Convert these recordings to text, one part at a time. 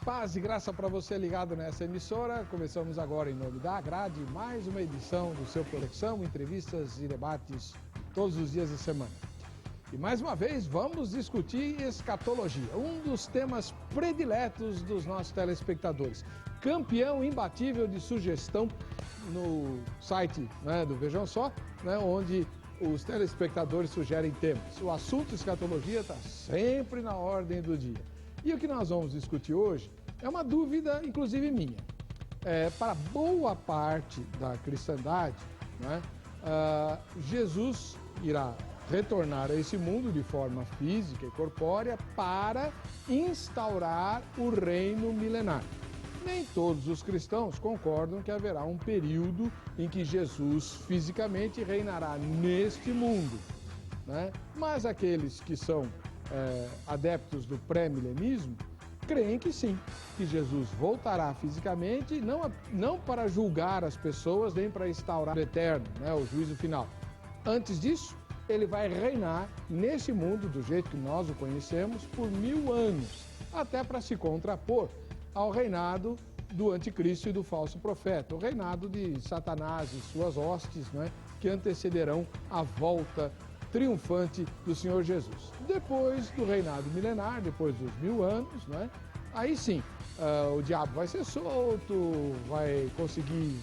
Paz e graça para você ligado nessa emissora. Começamos agora, em nome da Agrade, mais uma edição do seu Conexão, entrevistas e debates todos os dias da semana. E mais uma vez vamos discutir escatologia, um dos temas prediletos dos nossos telespectadores. Campeão imbatível de sugestão no site do Vejam Só, onde os telespectadores sugerem temas. O assunto escatologia está sempre na ordem do dia. E o que nós vamos discutir hoje é uma dúvida, inclusive minha. Para boa parte da cristandade, Jesus irá retornar a esse mundo de forma física e corpórea para instaurar o reino milenar. Nem todos os cristãos concordam que haverá um período em que Jesus fisicamente reinará neste mundo, Mas aqueles que são adeptos do pré-milenismo creem que sim, que Jesus voltará fisicamente, não para julgar as pessoas, nem para instaurar o eterno, o juízo final. Antes disso, ele vai reinar nesse mundo, do jeito que nós o conhecemos, por 1000 anos, até para se contrapor ao reinado do anticristo e do falso profeta, o reinado de Satanás e suas hostes, que antecederão a volta triunfante do Senhor Jesus. Depois do reinado milenar, depois dos 1000 anos, aí sim, o diabo vai ser solto, vai conseguir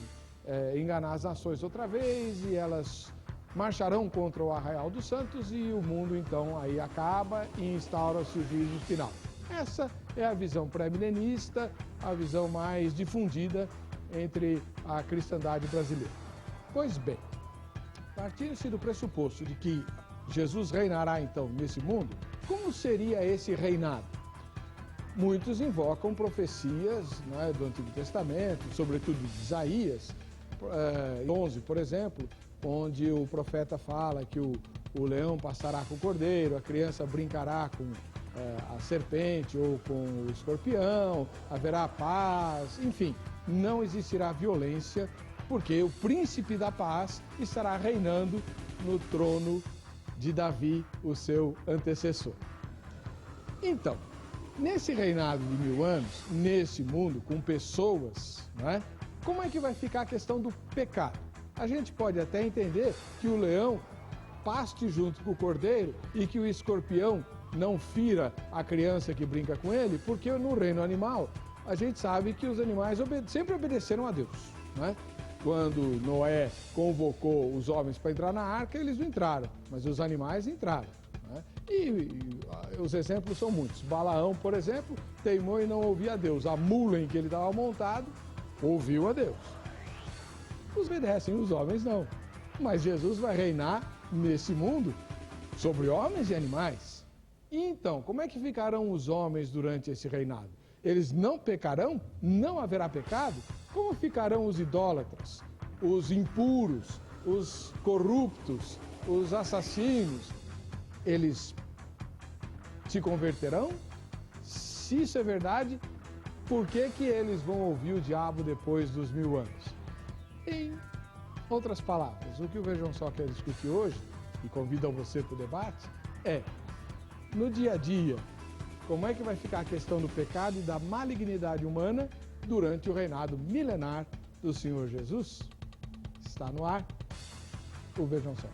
enganar as nações outra vez e elas marcharão contra o arraial dos santos e o mundo então aí acaba e instaura-se o juízo final. Essa é a visão pré-milenista, a visão mais difundida entre a cristandade brasileira. Pois bem, partindo-se do pressuposto de que Jesus reinará então nesse mundo, como seria esse reinado? Muitos invocam profecias do Antigo Testamento, sobretudo de Isaías, 11, por exemplo, onde o profeta fala que o leão passará com o cordeiro, a criança brincará com a serpente ou com o escorpião, haverá paz, enfim, não existirá violência, porque o príncipe da paz estará reinando no trono de Davi, o seu antecessor. Então, nesse reinado de 1000 anos, nesse mundo, com pessoas, como é que vai ficar a questão do pecado? A gente pode até entender que o leão paste junto com o cordeiro e que o escorpião não fira a criança que brinca com ele, porque no reino animal a gente sabe que os animais sempre obedeceram a Deus, Quando Noé convocou os homens para entrar na arca, eles não entraram, mas os animais entraram. E os exemplos são muitos. Balaão, por exemplo, teimou e não ouvia a Deus. A mula em que ele estava montado ouviu a Deus. Os obedecem, os homens não. Mas Jesus vai reinar nesse mundo sobre homens e animais. E então, como é que ficarão os homens durante esse reinado? Eles não pecarão? Não haverá pecado? Como ficarão os idólatras, os impuros, os corruptos, os assassinos? Eles se converterão? Se isso é verdade, por que eles vão ouvir o diabo depois dos 1000 anos? Em outras palavras, o que o Vejam Só quer discutir hoje, e convidam você para o debate, no dia a dia, como é que vai ficar a questão do pecado e da malignidade humana durante o reinado milenar do Senhor Jesus? Está no ar o Vejam Só.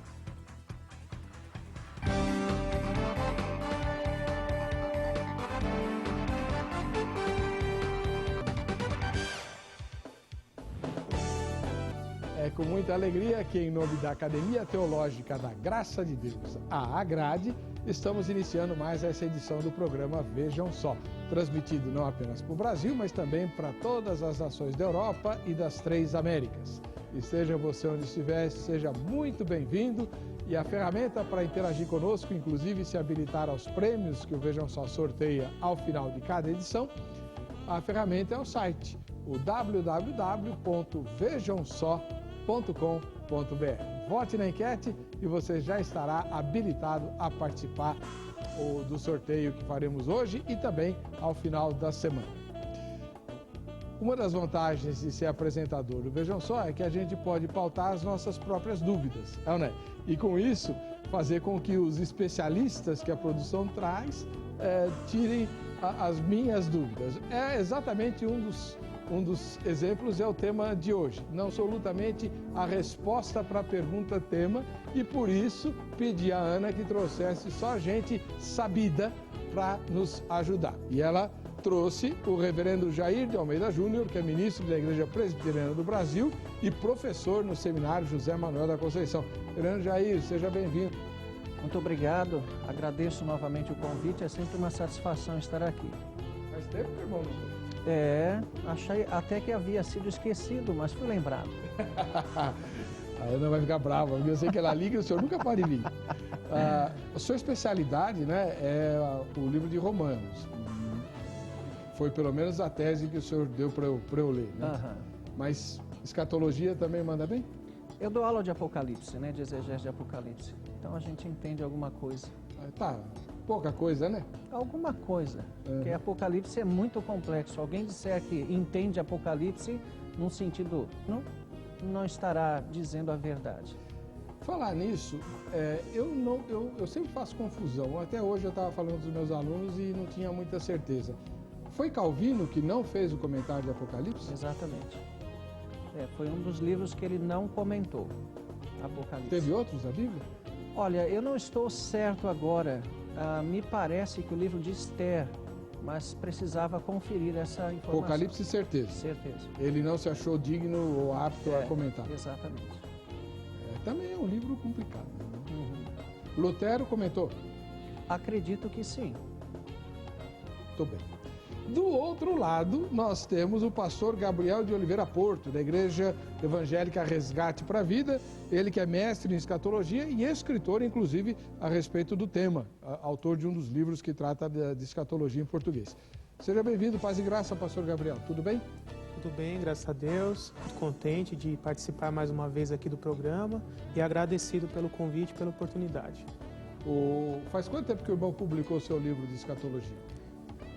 É com muita alegria que, em nome da Academia Teológica da Graça de Deus, a Agrade, estamos iniciando mais essa edição do programa Vejam Só, transmitido não apenas para o Brasil, mas também para todas as nações da Europa e das 3 Américas. Esteja você onde estiver, seja muito bem-vindo, e a ferramenta para interagir conosco, inclusive se habilitar aos prêmios que o Vejam Só sorteia ao final de cada edição, a ferramenta é o site, o www.vejamsó.com.br. Vote na enquete e você já estará habilitado a participar do sorteio que faremos hoje e também ao final da semana. Uma das vantagens de ser apresentador do Vejam Só é que a gente pode pautar as nossas próprias dúvidas, E com isso, fazer com que os especialistas que a produção traz tirem as minhas dúvidas. É exatamente um dos exemplos, é o tema de hoje. Não absolutamente a resposta para a pergunta tema, e por isso pedi a Ana que trouxesse só gente sabida para nos ajudar. E ela trouxe o reverendo Jair de Almeida Júnior, que é ministro da Igreja Presbiteriana do Brasil e professor no Seminário José Manuel da Conceição. Reverendo Jair, seja bem-vindo. Muito obrigado, agradeço novamente o convite, é sempre uma satisfação estar aqui. Faz tempo, irmão? Achei até que havia sido esquecido, mas fui lembrado. A Ana vai ficar brava, porque eu sei que ela liga e o senhor nunca pode vir. A sua especialidade, né, é o livro de Romanos. Foi pelo menos a tese que o senhor deu para eu ler, né? Uhum. Mas escatologia também manda bem? Eu dou aula de Apocalipse, né, de exegese de Apocalipse. Então a gente entende alguma coisa. Tá, pouca coisa, né? Alguma coisa, porque Apocalipse é muito complexo. Alguém disser que entende Apocalipse num sentido, não estará dizendo a verdade. Falar nisso, eu sempre faço confusão. Até hoje eu estava falando dos meus alunos e não tinha muita certeza. Foi Calvino que não fez o comentário de Apocalipse? Exatamente. Foi um dos livros que ele não comentou, Apocalipse. Teve outros da Bíblia? Olha, eu não estou certo agora. Me parece que o livro de Esther, mas precisava conferir essa informação. Apocalipse, certeza. Certeza. Ele não se achou digno ou apto a comentar. Exatamente. Também é um livro complicado. Né? Uhum. Lutero comentou? Acredito que sim. Muito bem. Do outro lado, nós temos o pastor Gabriel de Oliveira Porto, da Igreja Evangélica Resgate para a Vida, ele que é mestre em escatologia e escritor, inclusive, a respeito do tema, autor de um dos livros que trata de escatologia em português. Seja bem-vindo, paz e graça, pastor Gabriel, tudo bem? Tudo bem, graças a Deus, muito contente de participar mais uma vez aqui do programa e agradecido pelo convite e pela oportunidade. Faz quanto tempo que o irmão publicou o seu livro de escatologia?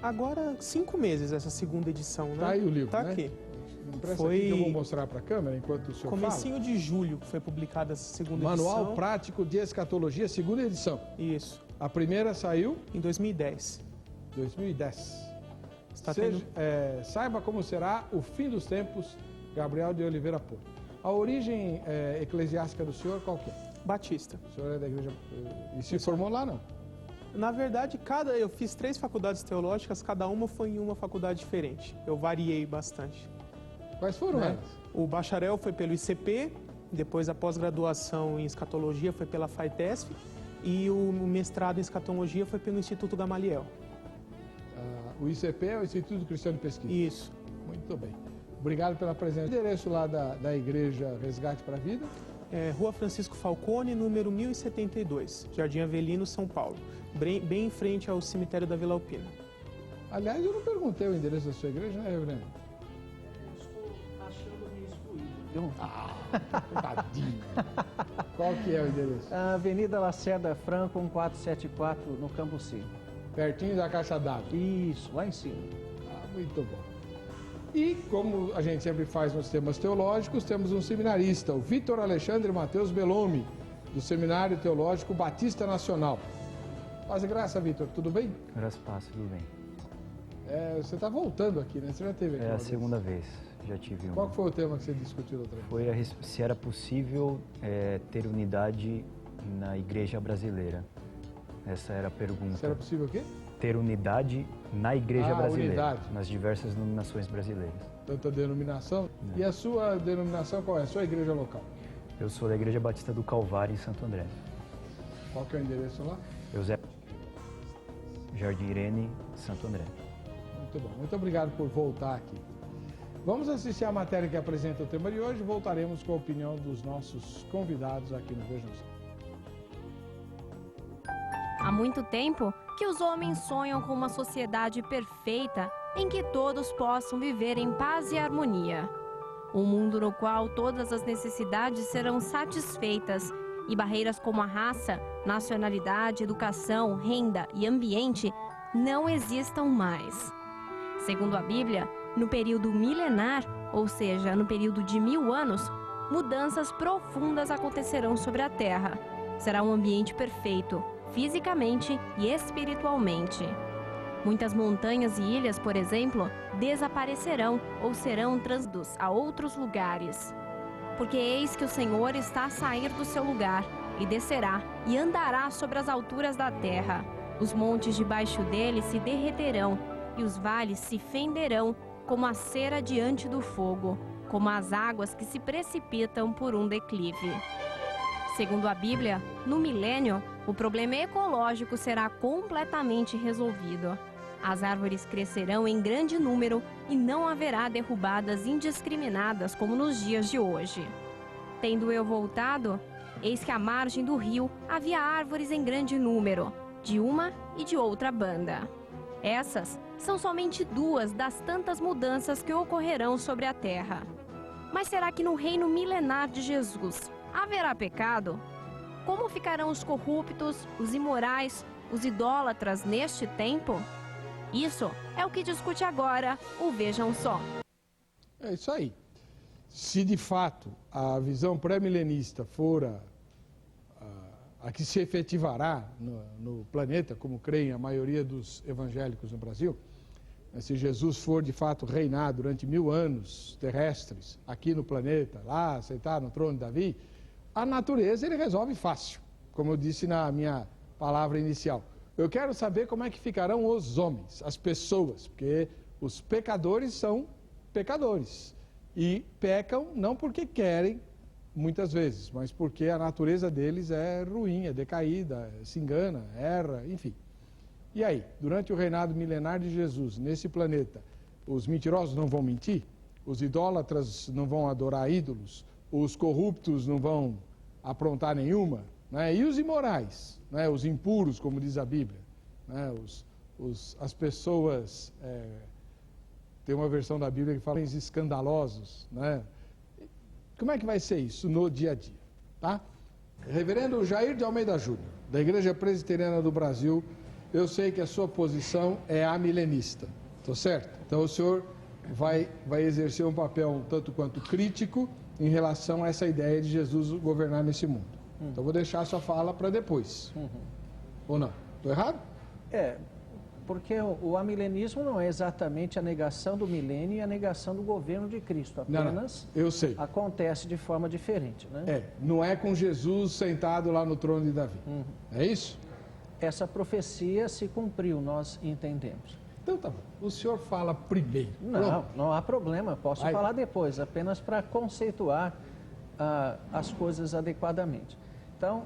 Agora, 5 meses essa segunda edição, né? Tá aí o livro, tá né? Aqui. Foi aqui que eu vou mostrar para a câmera enquanto o senhor comecinho de julho que foi publicada essa segunda Manual edição. Prático de Escatologia, segunda edição. Isso. A primeira saiu? Em 2010. 2010. Está Saiba como será o fim dos tempos, Gabriel de Oliveira Porto. A origem eclesiástica do senhor qual que é? Batista. O senhor é da igreja... E se formou lá, não? Na verdade, eu fiz 3 faculdades teológicas, cada uma foi em uma faculdade diferente. Eu variei bastante. Quais foram elas? O bacharel foi pelo ICP, depois a pós-graduação em escatologia foi pela FATESP e o mestrado em escatologia foi pelo Instituto Gamaliel. O ICP é o Instituto Cristiano de Pesquisa? Isso. Muito bem. Obrigado pela presença. O endereço lá da Igreja Resgate para a Vida? Rua Francisco Falcone, número 1072, Jardim Avelino, São Paulo. Bem em frente ao cemitério da Vila Alpina. Aliás, eu não perguntei o endereço da sua igreja, né, reverendo? Estou achando meio excluído. Tadinho. Qual que é o endereço? Avenida Lacerda Franco, 1474, no Cambuci. Pertinho da caixa d'água. Isso, lá em cima. Muito bom. E, como a gente sempre faz nos temas teológicos, temos um seminarista, o Vitor Alexandre Matheus Bellomi, do Seminário Teológico Batista Nacional. Paz e graça, Vitor, tudo bem? Graças a Deus, tudo bem. Você está voltando aqui, né? Você já teve aqui? É a segunda vez, já tive um. Qual foi o tema que você discutiu outra vez? Foi se era possível ter unidade na igreja brasileira. Essa era a pergunta. Se era possível o quê? Ter unidade na igreja brasileira, unidade. Nas diversas denominações brasileiras. Tanta denominação. E a sua denominação qual é? A sua igreja local? Eu sou da Igreja Batista do Calvário, em Santo André. Qual que é o endereço lá? Jardim Irene, Santo André. Muito bom. Muito obrigado por voltar aqui. Vamos assistir a matéria que apresenta o tema de hoje. Voltaremos com a opinião dos nossos convidados aqui no Vejam Só. Há muito tempo que os homens sonham com uma sociedade perfeita em que todos possam viver em paz e harmonia. Um mundo no qual todas as necessidades serão satisfeitas e barreiras como a raça, nacionalidade, educação, renda e ambiente não existam mais. Segundo a Bíblia, no período milenar, ou seja, no período de 1000 anos, mudanças profundas acontecerão sobre a Terra. Será um ambiente perfeito, fisicamente e espiritualmente. Muitas montanhas e ilhas, por exemplo, desaparecerão ou serão transferidos a outros lugares. Porque eis que o Senhor está a sair do seu lugar, e descerá, e andará sobre as alturas da terra. Os montes debaixo dele se derreterão, e os vales se fenderão, como a cera diante do fogo, como as águas que se precipitam por um declive. Segundo a Bíblia, no milênio, o problema ecológico será completamente resolvido. As árvores crescerão em grande número e não haverá derrubadas indiscriminadas como nos dias de hoje. Tendo eu voltado, eis que à margem do rio havia árvores em grande número, de uma e de outra banda. Essas são somente duas das tantas mudanças que ocorrerão sobre a terra. Mas será que no reino milenar de Jesus haverá pecado? Como ficarão os corruptos, os imorais, os idólatras neste tempo? Isso é o que discute agora o Vejam Só. É isso aí. Se de fato a visão pré-milenista for a que se efetivará no planeta, como creem a maioria dos evangélicos no Brasil, se Jesus for de fato reinar durante 1000 anos terrestres aqui no planeta, lá sentado no trono de Davi, a natureza ele resolve fácil, como eu disse na minha palavra inicial. Eu quero saber como é que ficarão os homens, as pessoas, porque os pecadores são pecadores e pecam não porque querem, muitas vezes, mas porque a natureza deles é ruim, é decaída, se engana, erra, enfim. E aí, durante o reinado milenar de Jesus, nesse planeta, os mentirosos não vão mentir? Os idólatras não vão adorar ídolos? Os corruptos não vão aprontar nenhuma? Né? E os imorais, né? Os impuros, como diz a Bíblia? Né? As pessoas... tem uma versão da Bíblia que fala em escandalosos, né? Como é que vai ser isso no dia a dia, tá? Reverendo Jair de Almeida Júnior, da Igreja Presbiteriana do Brasil, eu sei que a sua posição é amilenista, tô certo? Então o senhor vai exercer um papel um tanto quanto crítico em relação a essa ideia de Jesus governar nesse mundo. Então vou deixar a sua fala para depois. Ou não? Tô errado? Porque o amilenismo não é exatamente a negação do milênio e a negação do governo de Cristo, apenas não, eu sei. Acontece de forma diferente, né? Não é com Jesus sentado lá no trono de Davi. É isso? Essa profecia se cumpriu, nós entendemos. Então tá bom, o senhor fala primeiro. Não há problema, posso falar depois, apenas para conceituar as coisas adequadamente. Então,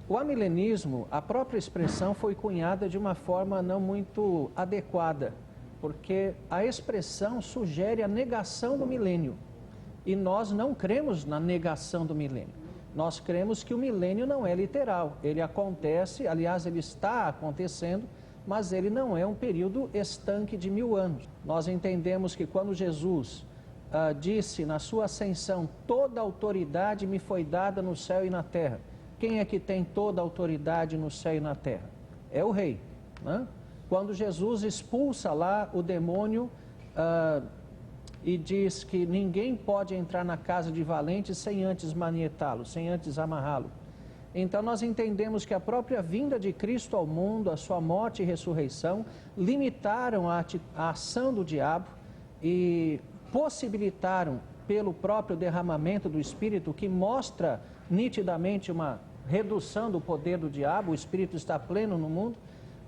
o amilenismo, a própria expressão foi cunhada de uma forma não muito adequada, porque a expressão sugere a negação do milênio. E nós não cremos na negação do milênio. Nós cremos que o milênio não é literal. Ele acontece, aliás, ele está acontecendo, mas ele não é um período estanque de 1000 anos. Nós entendemos que quando Jesus disse na sua ascensão, toda autoridade me foi dada no céu e na terra. Quem é que tem toda a autoridade no céu e na terra? É o rei, né? Quando Jesus expulsa lá o demônio e diz que ninguém pode entrar na casa de valente sem antes manietá-lo, sem antes amarrá-lo. Então nós entendemos que a própria vinda de Cristo ao mundo, a sua morte e ressurreição, limitaram a ação do diabo e possibilitaram, pelo próprio derramamento do Espírito, que mostra nitidamente uma redução do poder do diabo, o Espírito está pleno no mundo,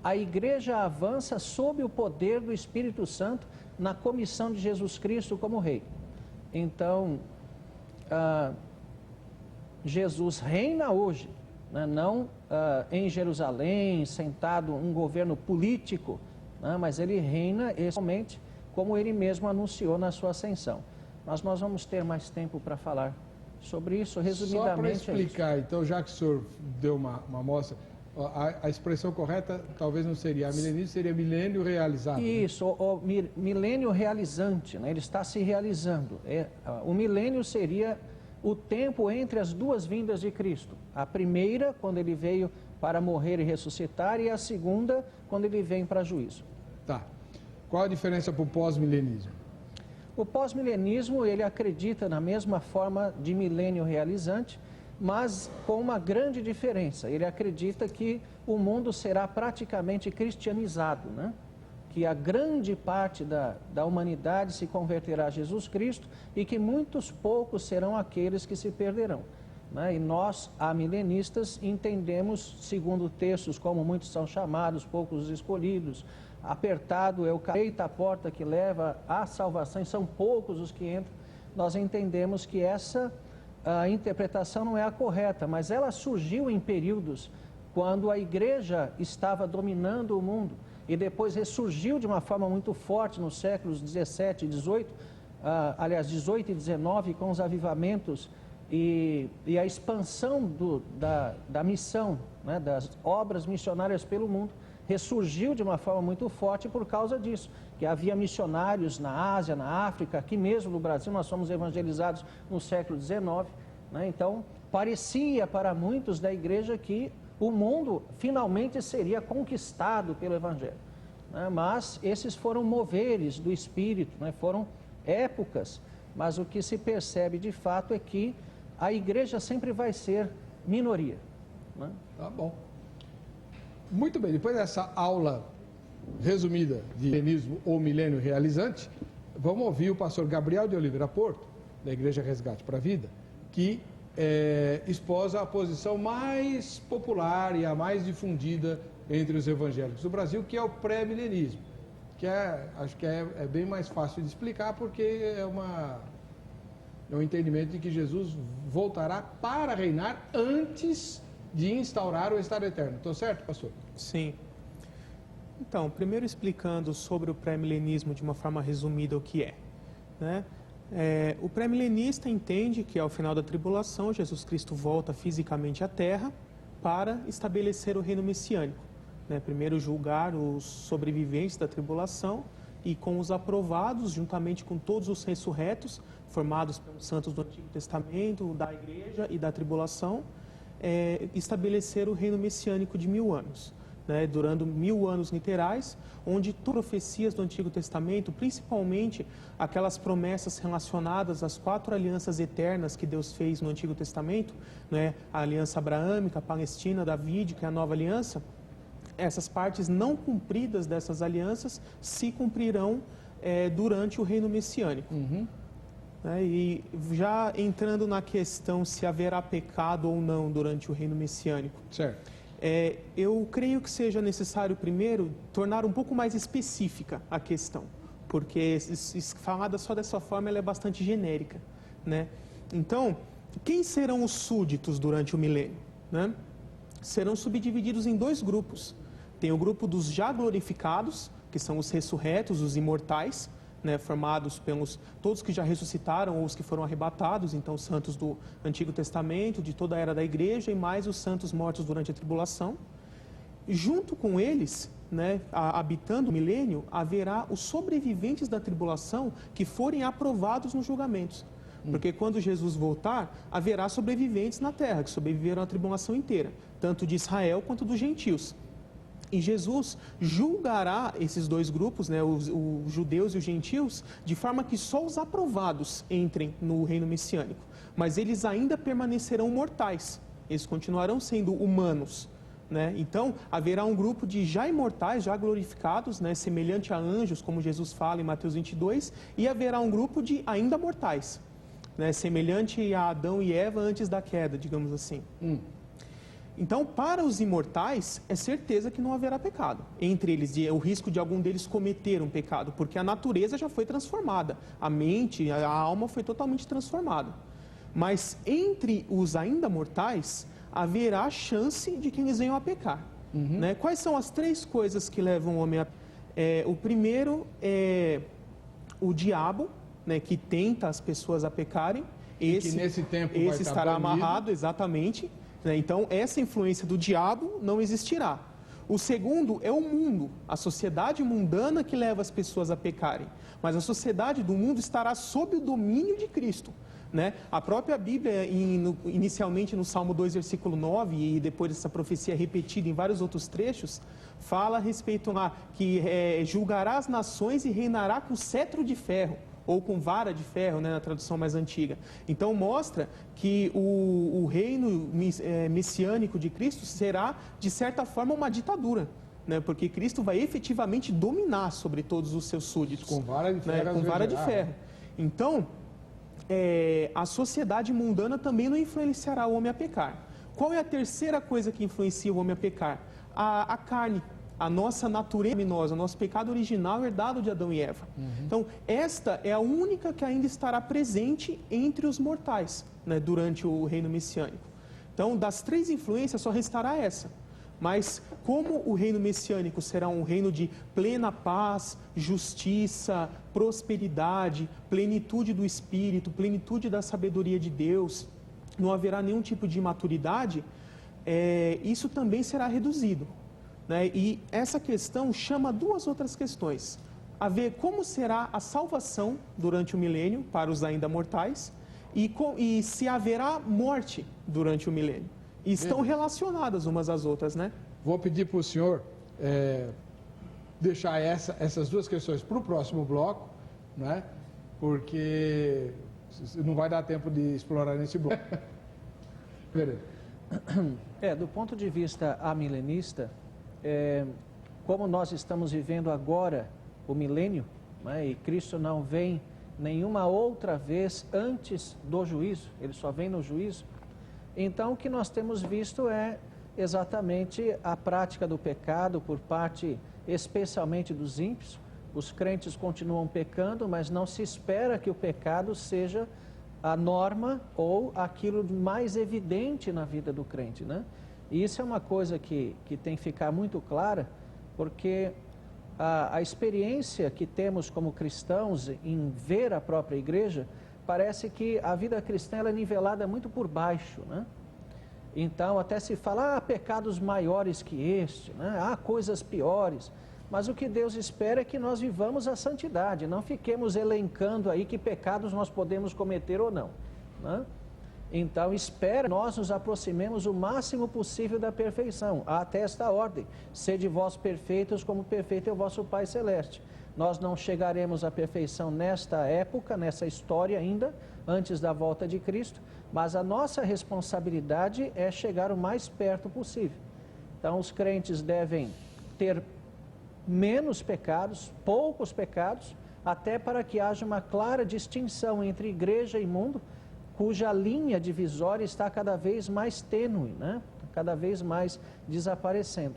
a igreja avança sob o poder do Espírito Santo na comissão de Jesus Cristo como rei. Então, Jesus reina hoje, né? Não em Jerusalém, sentado um governo político, né? Mas ele reina somente como ele mesmo anunciou na sua ascensão. Mas nós vamos ter mais tempo para falar sobre isso, resumidamente. Só para explicar, então, já que o senhor deu uma amostra, a expressão correta talvez não seria amilenismo, seria milênio realizado. Isso, né? o milênio realizante, né? Ele está se realizando. O milênio seria o tempo entre as duas vindas de Cristo. A primeira, quando ele veio para morrer e ressuscitar, e a segunda, quando ele vem para juízo. Tá. Qual a diferença para o pós-milenismo? O pós-milenismo, ele acredita na mesma forma de milênio realizante, mas com uma grande diferença. Ele acredita que o mundo será praticamente cristianizado, né? que a grande parte da humanidade se converterá a Jesus Cristo e que muitos poucos serão aqueles que se perderão. Né? E nós, amilenistas, entendemos, segundo textos, como muitos são chamados, poucos os escolhidos, apertado é o caminho, a porta que leva à salvação, e são poucos os que entram. Nós entendemos que essa interpretação não é a correta, mas ela surgiu em períodos quando a igreja estava dominando o mundo e depois ressurgiu de uma forma muito forte nos séculos 17 e 18, aliás, 18 e 19, com os avivamentos e a expansão da missão, né, das obras missionárias pelo mundo, ressurgiu de uma forma muito forte por causa disso, que havia missionários na Ásia, na África, aqui mesmo no Brasil, nós fomos evangelizados no século XIX, né? Então, parecia para muitos da igreja que o mundo finalmente seria conquistado pelo Evangelho, né? Mas esses foram moveres do Espírito, né? Foram épocas, mas o que se percebe de fato é que a igreja sempre vai ser minoria, né? Tá bom. Muito bem, depois dessa aula resumida de milenismo ou milênio realizante, vamos ouvir o pastor Gabriel de Oliveira Porto, da Igreja Resgate para a Vida, que esposa a posição mais popular e a mais difundida entre os evangélicos do Brasil, que é o pré-milenismo, que acho que é bem mais fácil de explicar, porque é um entendimento de que Jesus voltará para reinar antes de instaurar o estado eterno. Estou certo, pastor? Sim. Então, primeiro explicando sobre o pré-milenismo de uma forma resumida o que é, né? O pré-milenista entende que ao final da tribulação, Jesus Cristo volta fisicamente à Terra para estabelecer o reino messiânico, né? Primeiro julgar os sobreviventes da tribulação e com os aprovados, juntamente com todos os ressurretos, formados pelos santos do Antigo Testamento, da Igreja e da tribulação, estabelecer o reino messiânico de 1000 anos, né, durando 1000 anos literais, onde profecias do Antigo Testamento, principalmente aquelas promessas relacionadas às 4 alianças eternas que Deus fez no Antigo Testamento, né, a aliança abraâmica, a palestina, davídica e a nova aliança, essas partes não cumpridas dessas alianças se cumprirão durante o reino messiânico. Uhum. E já entrando na questão se haverá pecado ou não durante o reino messiânico. Certo. Eu creio que seja necessário primeiro tornar um pouco mais específica a questão, porque falada só dessa forma ela é bastante genérica, né? Então, quem serão os súditos durante o milênio, né? Serão subdivididos em 2 grupos. Tem o grupo dos já glorificados, que são os ressurretos, os imortais, né, formados pelos todos que já ressuscitaram ou os que foram arrebatados, então os santos do Antigo Testamento, de toda a era da igreja, e mais os santos mortos durante a tribulação. Junto com eles, né, habitando o milênio, haverá os sobreviventes da tribulação que forem aprovados nos julgamentos. Porque quando Jesus voltar, haverá sobreviventes na terra, que sobreviveram à tribulação inteira, tanto de Israel quanto dos gentios. E Jesus julgará esses 2 grupos, né, os judeus e os gentios, de forma que só os aprovados entrem no reino messiânico. Mas eles ainda permanecerão mortais, eles continuarão sendo humanos, né? Então, haverá um grupo de já imortais, já glorificados, né, semelhante a anjos, como Jesus fala em Mateus 22, e haverá um grupo de ainda mortais, né, semelhante a Adão e Eva antes da queda, digamos assim. Então, para os imortais, é certeza que não haverá pecado. Entre eles, o risco de algum deles cometer um pecado, porque a natureza já foi transformada. A mente, a alma foi totalmente transformada. Mas entre os ainda mortais, haverá chance de que eles venham a pecar. Né? Quais são as 3 coisas que levam o homem a... o primeiro é o diabo, né, que tenta as pessoas a pecarem. Que nesse tempo vai estar estará banido. amarrado, exatamente. Então, essa influência do diabo não existirá. O segundo é o mundo, a sociedade mundana que leva as pessoas a pecarem. Mas a sociedade do mundo estará sob o domínio de Cristo, né? A própria Bíblia, inicialmente no Salmo 2, versículo 9, e depois essa profecia repetida em vários outros trechos, fala a respeito lá que julgará as nações e reinará com cetro de ferro, ou com vara de ferro, né, na tradução mais antiga. Então mostra que o reino messiânico de Cristo será, de certa forma, uma ditadura, né? Porque Cristo vai efetivamente dominar sobre todos os seus súditos. Com vara de ferro. Né? Com vara de ferro. Então, a sociedade mundana também não influenciará o homem a pecar. Qual é a terceira coisa que influencia o homem a pecar? A carne, a nossa natureza pecaminosa, o nosso pecado original herdado de Adão e Eva. Então, esta é a única que ainda estará presente entre os mortais, né, durante o reino messiânico. Então, das três influências, só restará essa. Mas, como o reino messiânico será um reino de plena paz, justiça, prosperidade, plenitude do Espírito, plenitude da sabedoria de Deus, não haverá nenhum tipo de imaturidade, isso também será reduzido. Né? E essa questão chama duas outras questões. A ver como será a salvação durante o milênio para os ainda mortais e se haverá morte durante o milênio. E estão relacionadas umas às outras, né? Vou pedir para o senhor deixar essas duas questões para o próximo bloco, né? Porque não vai dar tempo de explorar nesse bloco. Do ponto de vista amilenista, como nós estamos vivendo agora o milênio, né, e Cristo não vem nenhuma outra vez antes do juízo, ele só vem no juízo. Então, o que nós temos visto é exatamente a prática do pecado por parte, especialmente dos ímpios. Os crentes continuam pecando, mas não se espera que o pecado seja a norma ou aquilo mais evidente na vida do crente, né? E isso é uma coisa que tem que ficar muito clara, porque a experiência que temos como cristãos em ver a própria igreja, parece que a vida cristã ela é nivelada muito por baixo, né? Então, até se fala, há pecados maiores que este, né? Há coisas piores. Mas o que Deus espera é que nós vivamos a santidade, não fiquemos elencando aí que pecados nós podemos cometer ou não, né? Então, espera que nós nos aproximemos o máximo possível da perfeição. Há até esta ordem, sede vós perfeitos como perfeito é o vosso Pai Celeste. Nós não chegaremos à perfeição nesta época, nessa história ainda, antes da volta de Cristo, mas a nossa responsabilidade é chegar o mais perto possível. Então, os crentes devem ter menos pecados, poucos pecados, até para que haja uma clara distinção entre igreja e mundo, cuja linha divisória está cada vez mais tênue, né? Cada vez mais desaparecendo.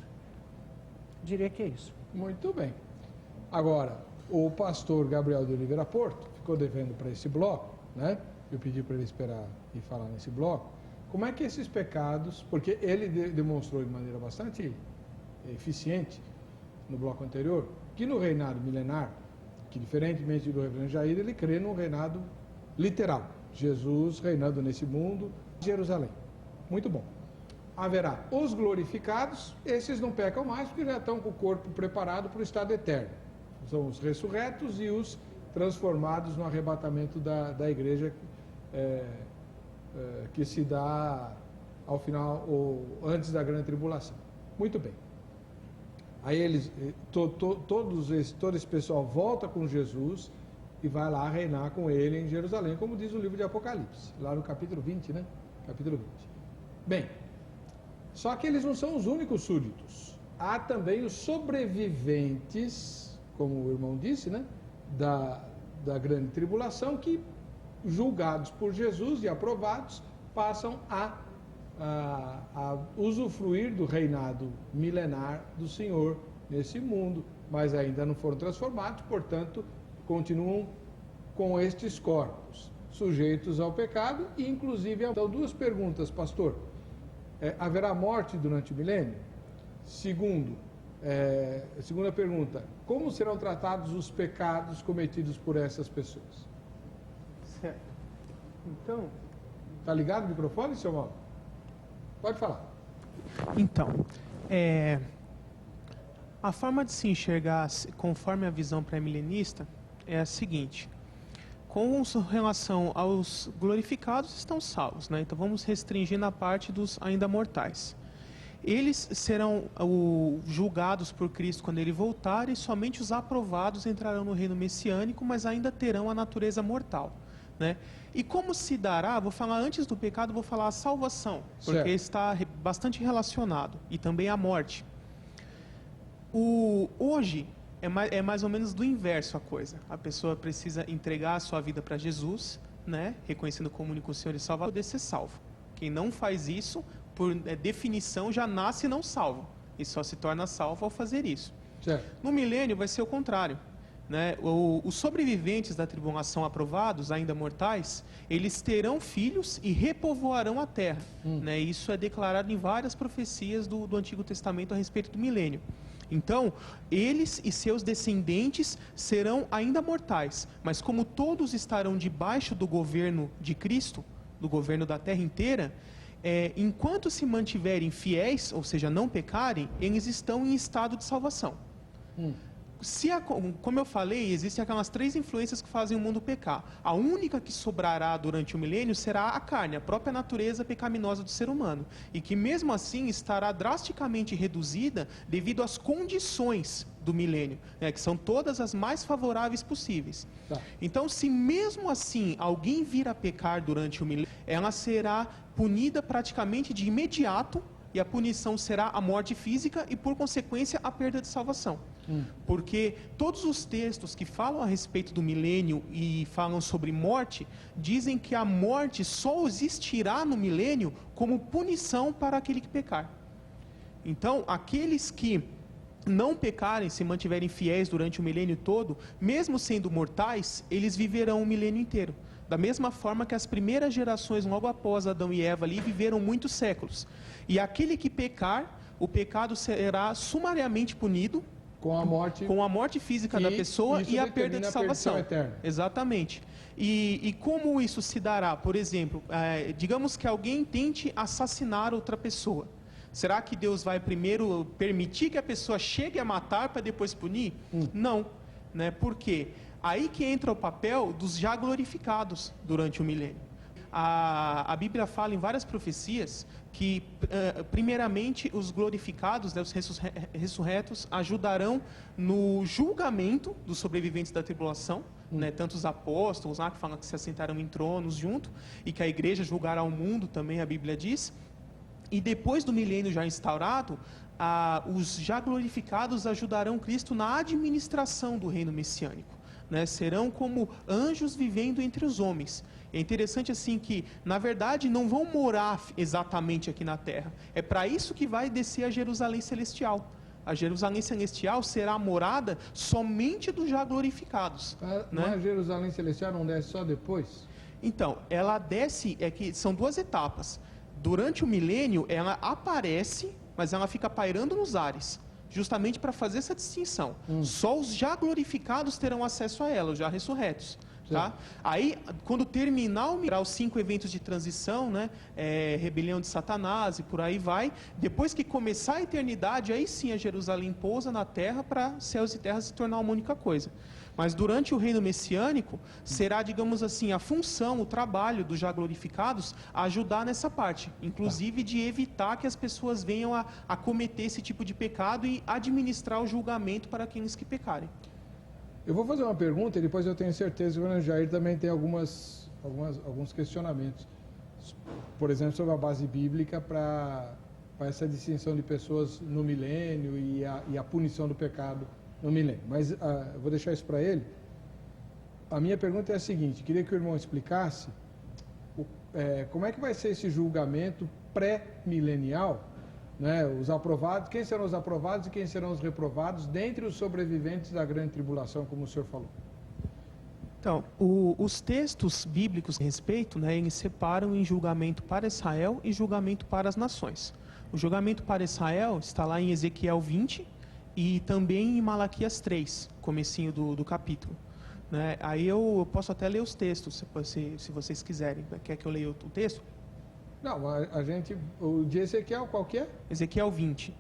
Diria que é isso. Muito bem. Agora, o pastor Gabriel de Oliveira Porto ficou devendo para esse bloco, né? Eu pedi para ele esperar e falar nesse bloco. Como é que esses pecados, porque ele demonstrou de maneira bastante eficiente no bloco anterior, que no reinado milenar, que diferentemente do reverendo Jair, ele crê num reinado literal. Jesus reinando nesse mundo, Jerusalém. Muito bom. Haverá os glorificados, esses não pecam mais porque já estão com o corpo preparado para o estado eterno. São os ressurretos e os transformados no arrebatamento da igreja que se dá ao final ou antes da grande tribulação. Muito bem. Aí eles, todo esse pessoal volta com Jesus e vai lá reinar com ele em Jerusalém, como diz o livro de Apocalipse, lá no capítulo 20, né? Capítulo 20. Bem, só que eles não são os únicos súditos. Há também os sobreviventes, como o irmão disse, né? Da grande tribulação, que, julgados por Jesus e aprovados, passam a usufruir do reinado milenar do Senhor nesse mundo, mas ainda não foram transformados, portanto, continuam com estes corpos, sujeitos ao pecado e, inclusive, então, duas perguntas, pastor. Haverá morte durante o milênio? Segunda pergunta, como serão tratados os pecados cometidos por essas pessoas? Certo. Então... Está ligado o microfone, seu Mauro? Pode falar. Então, a forma de se enxergar conforme a visão pré-milenista é a seguinte: com relação aos glorificados, estão salvos, né? Então vamos restringir na parte dos ainda mortais. Eles serão julgados por Cristo quando ele voltar, e somente os aprovados entrarão no reino messiânico, mas ainda terão a natureza mortal, né? E como se dará, vou falar antes do pecado, vou falar a salvação, porque está bastante relacionado, e também a morte. Hoje é mais ou menos do inverso a coisa. A pessoa precisa entregar a sua vida para Jesus, né? Reconhecendo como único Senhor e Salvador, poder ser salvo. Quem não faz isso, por definição, já nasce não salvo. E só se torna salvo ao fazer isso. Certo. No milênio vai ser o contrário. Né? Os sobreviventes da tribulação aprovados, ainda mortais, eles terão filhos e repovoarão a terra. Né? Isso é declarado em várias profecias do Antigo Testamento a respeito do milênio. Então, eles e seus descendentes serão ainda mortais, mas como todos estarão debaixo do governo de Cristo, do governo da terra inteira, enquanto se mantiverem fiéis, ou seja, não pecarem, eles estão em estado de salvação. Como eu falei, existem aquelas 3 influências que fazem o mundo pecar. A única que sobrará durante o milênio será a carne, a própria natureza pecaminosa do ser humano. E que mesmo assim estará drasticamente reduzida devido às condições do milênio, né, que são todas as mais favoráveis possíveis. Tá. Então, se mesmo assim alguém vir a pecar durante o milênio, ela será punida praticamente de imediato, e a punição será a morte física e, por consequência, a perda de salvação. Porque todos os textos que falam a respeito do milênio e falam sobre morte, dizem que a morte só existirá no milênio como punição para aquele que pecar. Então, aqueles que não pecarem, se mantiverem fiéis durante o milênio todo, mesmo sendo mortais, eles viverão o milênio inteiro. Da mesma forma que as primeiras gerações, logo após Adão e Eva, ali, viveram muitos séculos. E aquele que pecar, o pecado será sumariamente punido com a morte física da pessoa e a perda de salvação. Eterna. Exatamente. E como isso se dará? Por exemplo, digamos que alguém tente assassinar outra pessoa. Será que Deus vai primeiro permitir que a pessoa chegue a matar para depois punir? Não. Né? Por quê? Aí que entra o papel dos já glorificados durante o milênio. A Bíblia fala em várias profecias que, primeiramente, os glorificados, né, os ressurretos, ajudarão no julgamento dos sobreviventes da tribulação, né, tanto os apóstolos lá que falam que se assentaram em tronos junto, e que a igreja julgará o mundo também, a Bíblia diz. E depois do milênio já instaurado, os já glorificados ajudarão Cristo na administração do reino messiânico. Né, serão como anjos vivendo entre os homens. É interessante assim que, na verdade, não vão morar exatamente aqui na terra. É para isso que vai descer a Jerusalém Celestial. A Jerusalém Celestial será a morada somente dos já glorificados. Né? A Jerusalém Celestial não desce só depois? Então, ela desce, que são 2 etapas. Durante o milênio, ela aparece, mas ela fica pairando nos ares. Justamente para fazer essa distinção. Só os já glorificados terão acesso a ela, os já ressurretos. Tá? Aí, quando terminar os 5 eventos de transição, né, rebelião de Satanás e por aí vai, depois que começar a eternidade, aí sim a Jerusalém pousa na terra para céus e terra se tornar uma única coisa. Mas durante o reino messiânico, será, digamos assim, a função, o trabalho dos já glorificados ajudar nessa parte, inclusive de evitar que as pessoas venham a cometer esse tipo de pecado e administrar o julgamento para aqueles que pecarem. Eu vou fazer uma pergunta e depois eu tenho certeza que o Jair também tem alguns questionamentos. Por exemplo, sobre a base bíblica para essa distinção de pessoas no milênio e a punição do pecado no milênio. Mas eu vou deixar isso para ele. A minha pergunta é a seguinte, queria que o irmão explicasse como é que vai ser esse julgamento pré-milenial, né? Os aprovados, quem serão os aprovados e quem serão os reprovados dentre os sobreviventes da grande tribulação, como o senhor falou. Então, os textos bíblicos a respeito, né, eles separam em julgamento para Israel e julgamento para as nações. O julgamento para Israel está lá em Ezequiel 20 e também em Malaquias 3, comecinho do capítulo. Né? Aí eu posso até ler os textos, se vocês quiserem. Quer que eu leia o texto? Não, o de Ezequiel qual que é? Ezequiel 20,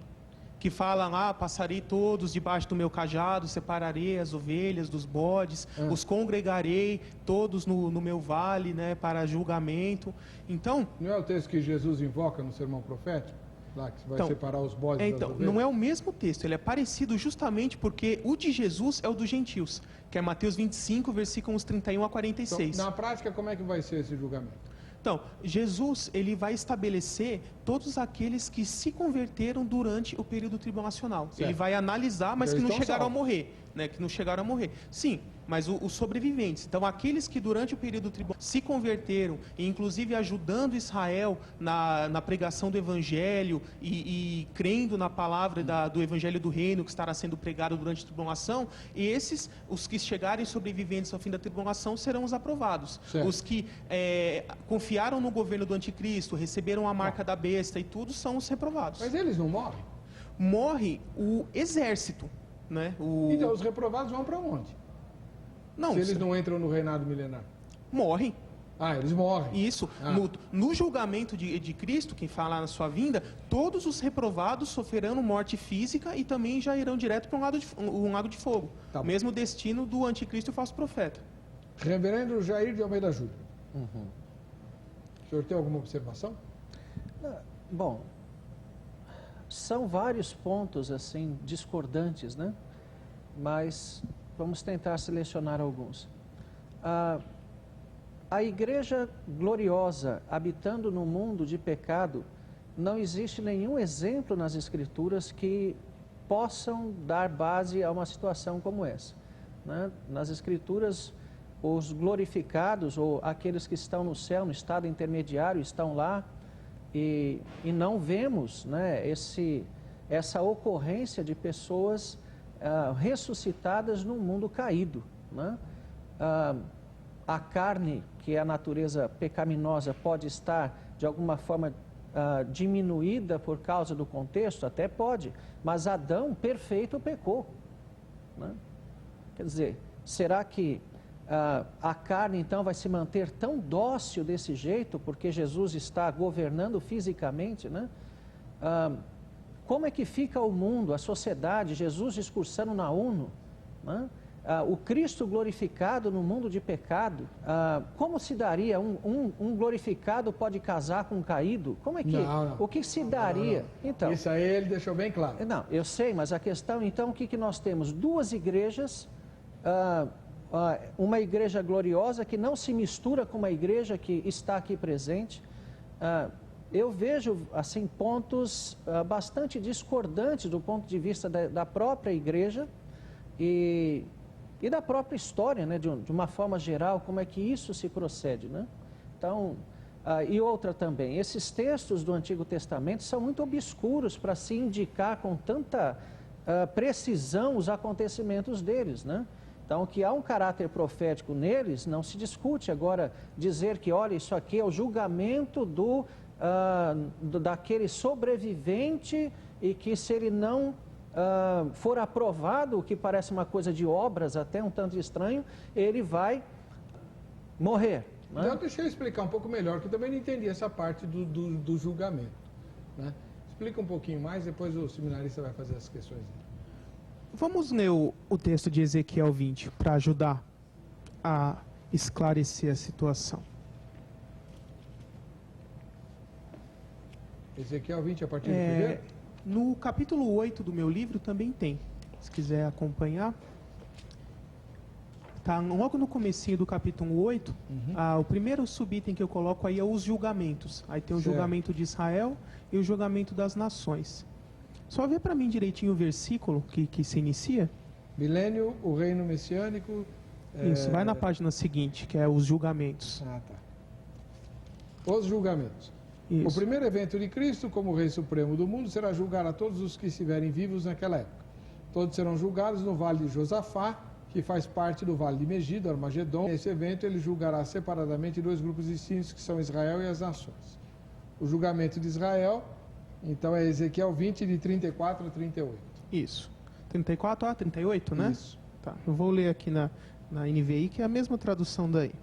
que fala lá, passarei todos debaixo do meu cajado, separarei as ovelhas dos bodes, os congregarei todos no meu vale, né, para julgamento. Então, não é o texto que Jesus invoca no sermão profético? Lá que vai separar os bodes das ovelhas? Não é o mesmo texto, ele é parecido justamente porque o de Jesus é o dos gentios, que é Mateus 25, versículos 31 a 46. Então, na prática, como é que vai ser esse julgamento? Então, Jesus, ele vai estabelecer todos aqueles que se converteram durante o período tribulacional. Certo. Ele vai analisar, mas Eles que não estão chegaram a salvos. morrer, né? Que não chegaram a morrer. Sim, mas os sobreviventes. Então, aqueles que durante o período tribulacional se converteram, e inclusive ajudando Israel na pregação do Evangelho e crendo na palavra do Evangelho do Reino que estará sendo pregado durante a tribulação, esses, os que chegarem sobreviventes ao fim da tribulação, serão os aprovados. Certo. Os que confiaram no governo do anticristo, receberam a marca da besta e tudo, são os reprovados. Mas eles não morrem? Morre o exército, né? Então, os reprovados vão para onde? Não, Se eles não entram no reinado milenar. morrem. Ah, eles morrem. Isso. Ah. No julgamento de Cristo, quem fala na sua vinda, todos os reprovados sofrerão morte física e também já irão direto para um lago de fogo. Tá bom. Mesmo destino do anticristo e falso profeta. Reverendo Jair de Almeida Júnior. O senhor tem alguma observação? Bom, são vários pontos assim discordantes, né? Mas vamos tentar selecionar alguns. A igreja gloriosa habitando no mundo de pecado, não existe nenhum exemplo nas Escrituras que possam dar base a uma situação como essa, né? Nas Escrituras, os glorificados ou aqueles que estão no céu, no estado intermediário, estão lá e não vemos, né, essa ocorrência de pessoas ressuscitadas num mundo caído, né? A carne, que é a natureza pecaminosa, pode estar de alguma forma diminuída por causa do contexto? Até pode, mas Adão perfeito pecou, né? Quer dizer, será que a carne então vai se manter tão dócil desse jeito porque Jesus está governando fisicamente, né? Como é que fica o mundo, a sociedade, Jesus discursando na ONU, né? O Cristo glorificado no mundo de pecado? Como se daria? Um glorificado pode casar com um caído? Como é que? Não. O que se daria? Não. Então, Isso aí ele deixou bem claro. não, eu sei, mas a questão então, o que nós temos? Duas igrejas, uma igreja gloriosa que não se mistura com uma igreja que está aqui presente. Eu vejo assim pontos bastante discordantes do ponto de vista da própria igreja e da própria história, né, de uma forma geral, como é que isso se procede, né? Então, e outra também, esses textos do Antigo Testamento são muito obscuros para se indicar com tanta precisão os acontecimentos deles, né? Então, que há um caráter profético neles, não se discute. Agora, dizer que, olha, isso aqui é o julgamento daquele sobrevivente e que se ele não for aprovado, o que parece uma coisa de obras até um tanto estranho, ele vai morrer, né? Então, deixa eu explicar um pouco melhor, que eu também não entendi essa parte do julgamento, né? Explica um pouquinho mais, depois o seminarista vai fazer as questões. Vamos ler o texto de Ezequiel 20 para ajudar a esclarecer a situação. Ezequiel 20, a partir do primeiro? No capítulo 8 do meu livro também tem, se quiser acompanhar. Tá, logo no comecinho do capítulo 8, o primeiro subitem que eu coloco aí é os julgamentos. Aí tem o julgamento de Israel e o julgamento das nações. Só vê para mim direitinho o versículo que se inicia. Milênio, o reino messiânico. Isso, vai na página seguinte, que é os julgamentos. Tá. Os julgamentos. Isso. O primeiro evento de Cristo, como Rei Supremo do mundo, será julgar a todos os que estiverem vivos naquela época. Todos serão julgados no Vale de Josafá, que faz parte do Vale de Megido, Armagedon. Nesse evento, ele julgará separadamente dois grupos distintos, que são Israel e as nações. O julgamento de Israel, então, é Ezequiel 20, de 34 a 38. Isso. 34 a 38, né? Isso. Tá, eu vou ler aqui na NVI, que é a mesma tradução daí.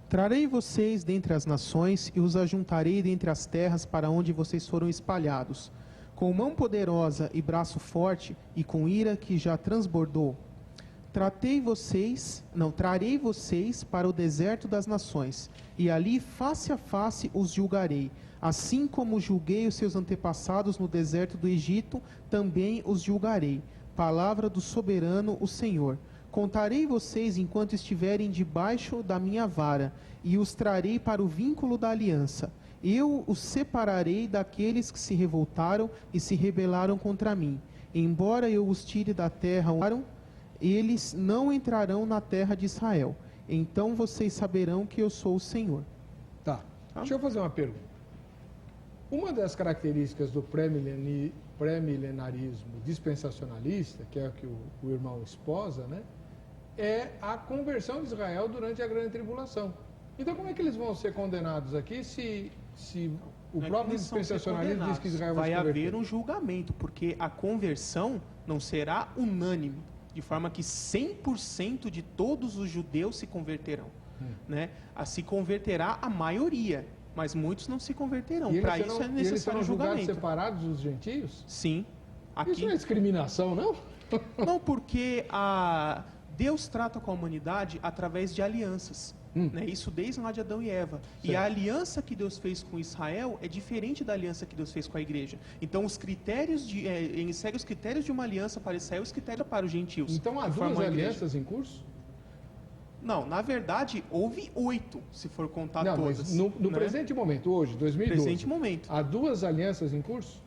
Trarei vocês dentre as nações e os ajuntarei dentre as terras para onde vocês foram espalhados, com mão poderosa e braço forte e com ira que já transbordou. Trarei vocês para o deserto das nações, e ali face a face os julgarei. Assim como julguei os seus antepassados no deserto do Egito, também os julgarei. Palavra do soberano, o Senhor. Contarei vocês enquanto estiverem debaixo da minha vara, e os trarei para o vínculo da aliança. Eu os separarei daqueles que se revoltaram e se rebelaram contra mim. Embora eu os tire da terra, eles não entrarão na terra de Israel. Então vocês saberão que eu sou o Senhor. Tá. Deixa eu fazer uma pergunta. Uma das características do pré-milenarismo dispensacionalista, que é o que o irmão esposa, né, é a conversão de Israel durante a grande tribulação. Então, como é que eles vão ser condenados aqui se o próprio dispensacionalismo diz que Israel vai se converter? Vai haver um julgamento, porque a conversão não será unânime, de forma que 100% de todos os judeus se converterão. Né? Se converterá a maioria, mas muitos não se converterão. Para isso é necessário eles julgamento. Julgados separados dos gentios? Sim. Isso não é discriminação, não? Não, porque Deus trata com a humanidade através de alianças. Né? Isso desde lá de Adão e Eva. Certo. E a aliança que Deus fez com Israel é diferente da aliança que Deus fez com a igreja. Então, os critérios ele segue os critérios de uma aliança para Israel e os critérios para os gentios. Então, há duas alianças em curso? Não, na verdade, houve 8, se for contar todas. Mas no né? presente momento, hoje, 2012, presente momento. Há duas alianças em curso?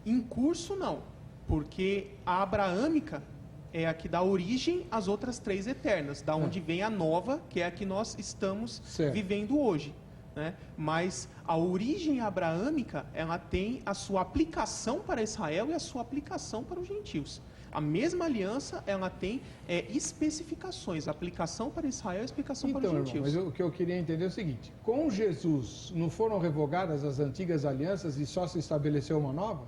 Em curso, não. Porque a abraâmica é a que dá origem às outras 3 eternas, da onde vem a nova, que é a que nós estamos vivendo hoje. Né? Mas a origem abraâmica, ela tem a sua aplicação para Israel e a sua aplicação para os gentios. A mesma aliança, ela tem especificações, aplicação para Israel e explicação para os gentios. Irmão, mas o que eu queria entender é o seguinte, com Jesus não foram revogadas as antigas alianças e só se estabeleceu uma nova?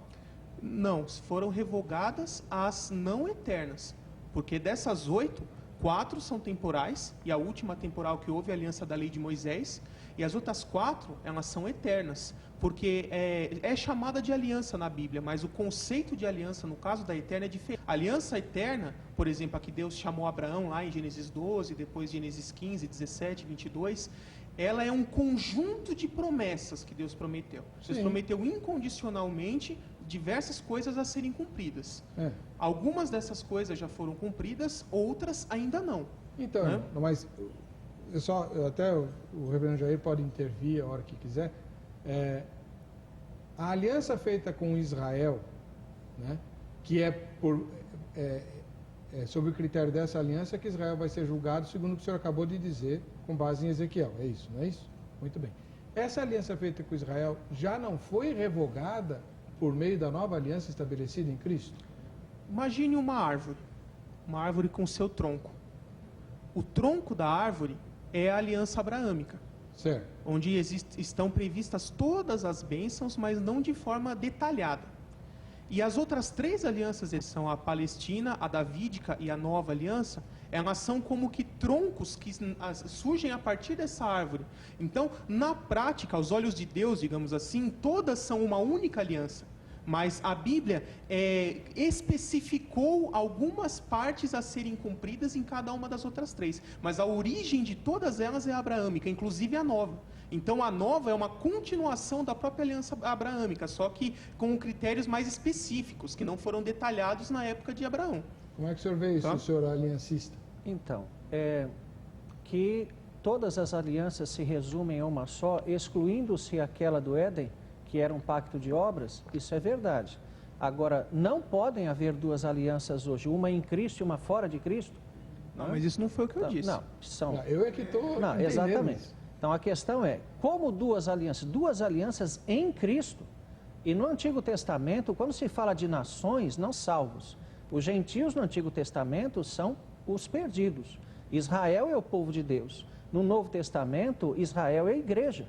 Não, foram revogadas as não eternas, porque dessas 8, 4 são temporais, e a última temporal que houve é a aliança da lei de Moisés, e as outras 4, elas são eternas, porque é chamada de aliança na Bíblia, mas o conceito de aliança, no caso da eterna, é diferente. A aliança eterna, por exemplo, a que Deus chamou Abraão lá em Gênesis 12, depois Gênesis 15, 17, 22, ela é um conjunto de promessas que Deus prometeu. Deus prometeu incondicionalmente diversas coisas a serem cumpridas. Algumas dessas coisas já foram cumpridas, outras ainda não. Então, né? Mas até o reverendo Jair pode intervir a hora que quiser. A aliança feita com Israel, né, que sob o critério dessa aliança que Israel vai ser julgado, segundo o que o senhor acabou de dizer, com base em Ezequiel. É isso, não é isso? Muito bem. Essa aliança feita com Israel já não foi revogada por meio da nova aliança estabelecida em Cristo? Imagine uma árvore com seu tronco. O tronco da árvore é a aliança abraâmica, certo, onde estão previstas todas as bênçãos, mas não de forma detalhada. E as outras 3 alianças, são a palestina, a davídica e a nova aliança, elas são como que troncos que surgem a partir dessa árvore. Então, na prática, aos olhos de Deus, digamos assim, todas são uma única aliança. Mas a Bíblia especificou algumas partes a serem cumpridas em cada uma das outras 3. Mas a origem de todas elas é abraâmica, inclusive a nova. Então a nova é uma continuação da própria aliança abraâmica, só que com critérios mais específicos, que não foram detalhados na época de Abraão. Como é que o senhor vê isso, o senhor aliancista? Então, que todas as alianças se resumem a uma só, excluindo-se aquela do Éden, que era um pacto de obras, isso é verdade. Agora, não podem haver 2 alianças hoje, uma em Cristo e uma fora de Cristo. Não, mas isso não foi o que eu disse. Não, são... Eu é que estou... Não, exatamente. Isso. Então, a questão é, como 2 alianças? 2 alianças em Cristo. E no Antigo Testamento, quando se fala de nações, não salvos. Os gentios no Antigo Testamento são os perdidos. Israel é o povo de Deus. No Novo Testamento, Israel é a igreja.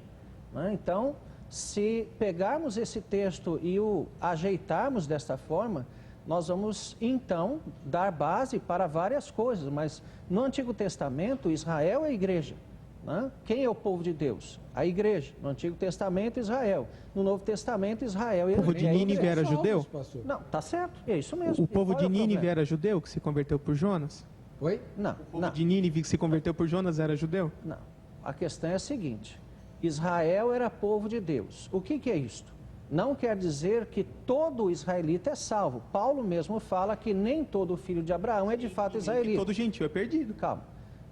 Né? Então, se pegarmos esse texto e o ajeitarmos desta forma, nós vamos, então, dar base para várias coisas. Mas no Antigo Testamento, Israel é a igreja. Né? Quem é o povo de Deus? A igreja. No Antigo Testamento, Israel. No Novo Testamento, Israel. O povo de Nínive era judeu? Não, tá certo. É isso mesmo. O povo de Nínive era judeu, que se converteu por Jonas? Oi? Não. O povo de Nínive que se converteu por Jonas era judeu? Não. A questão é a seguinte. Israel era povo de Deus. O que é isto? não quer dizer que todo israelita é salvo. Paulo mesmo fala que nem todo filho de Abraão é de fato israelita. E todo gentil é perdido. Calma.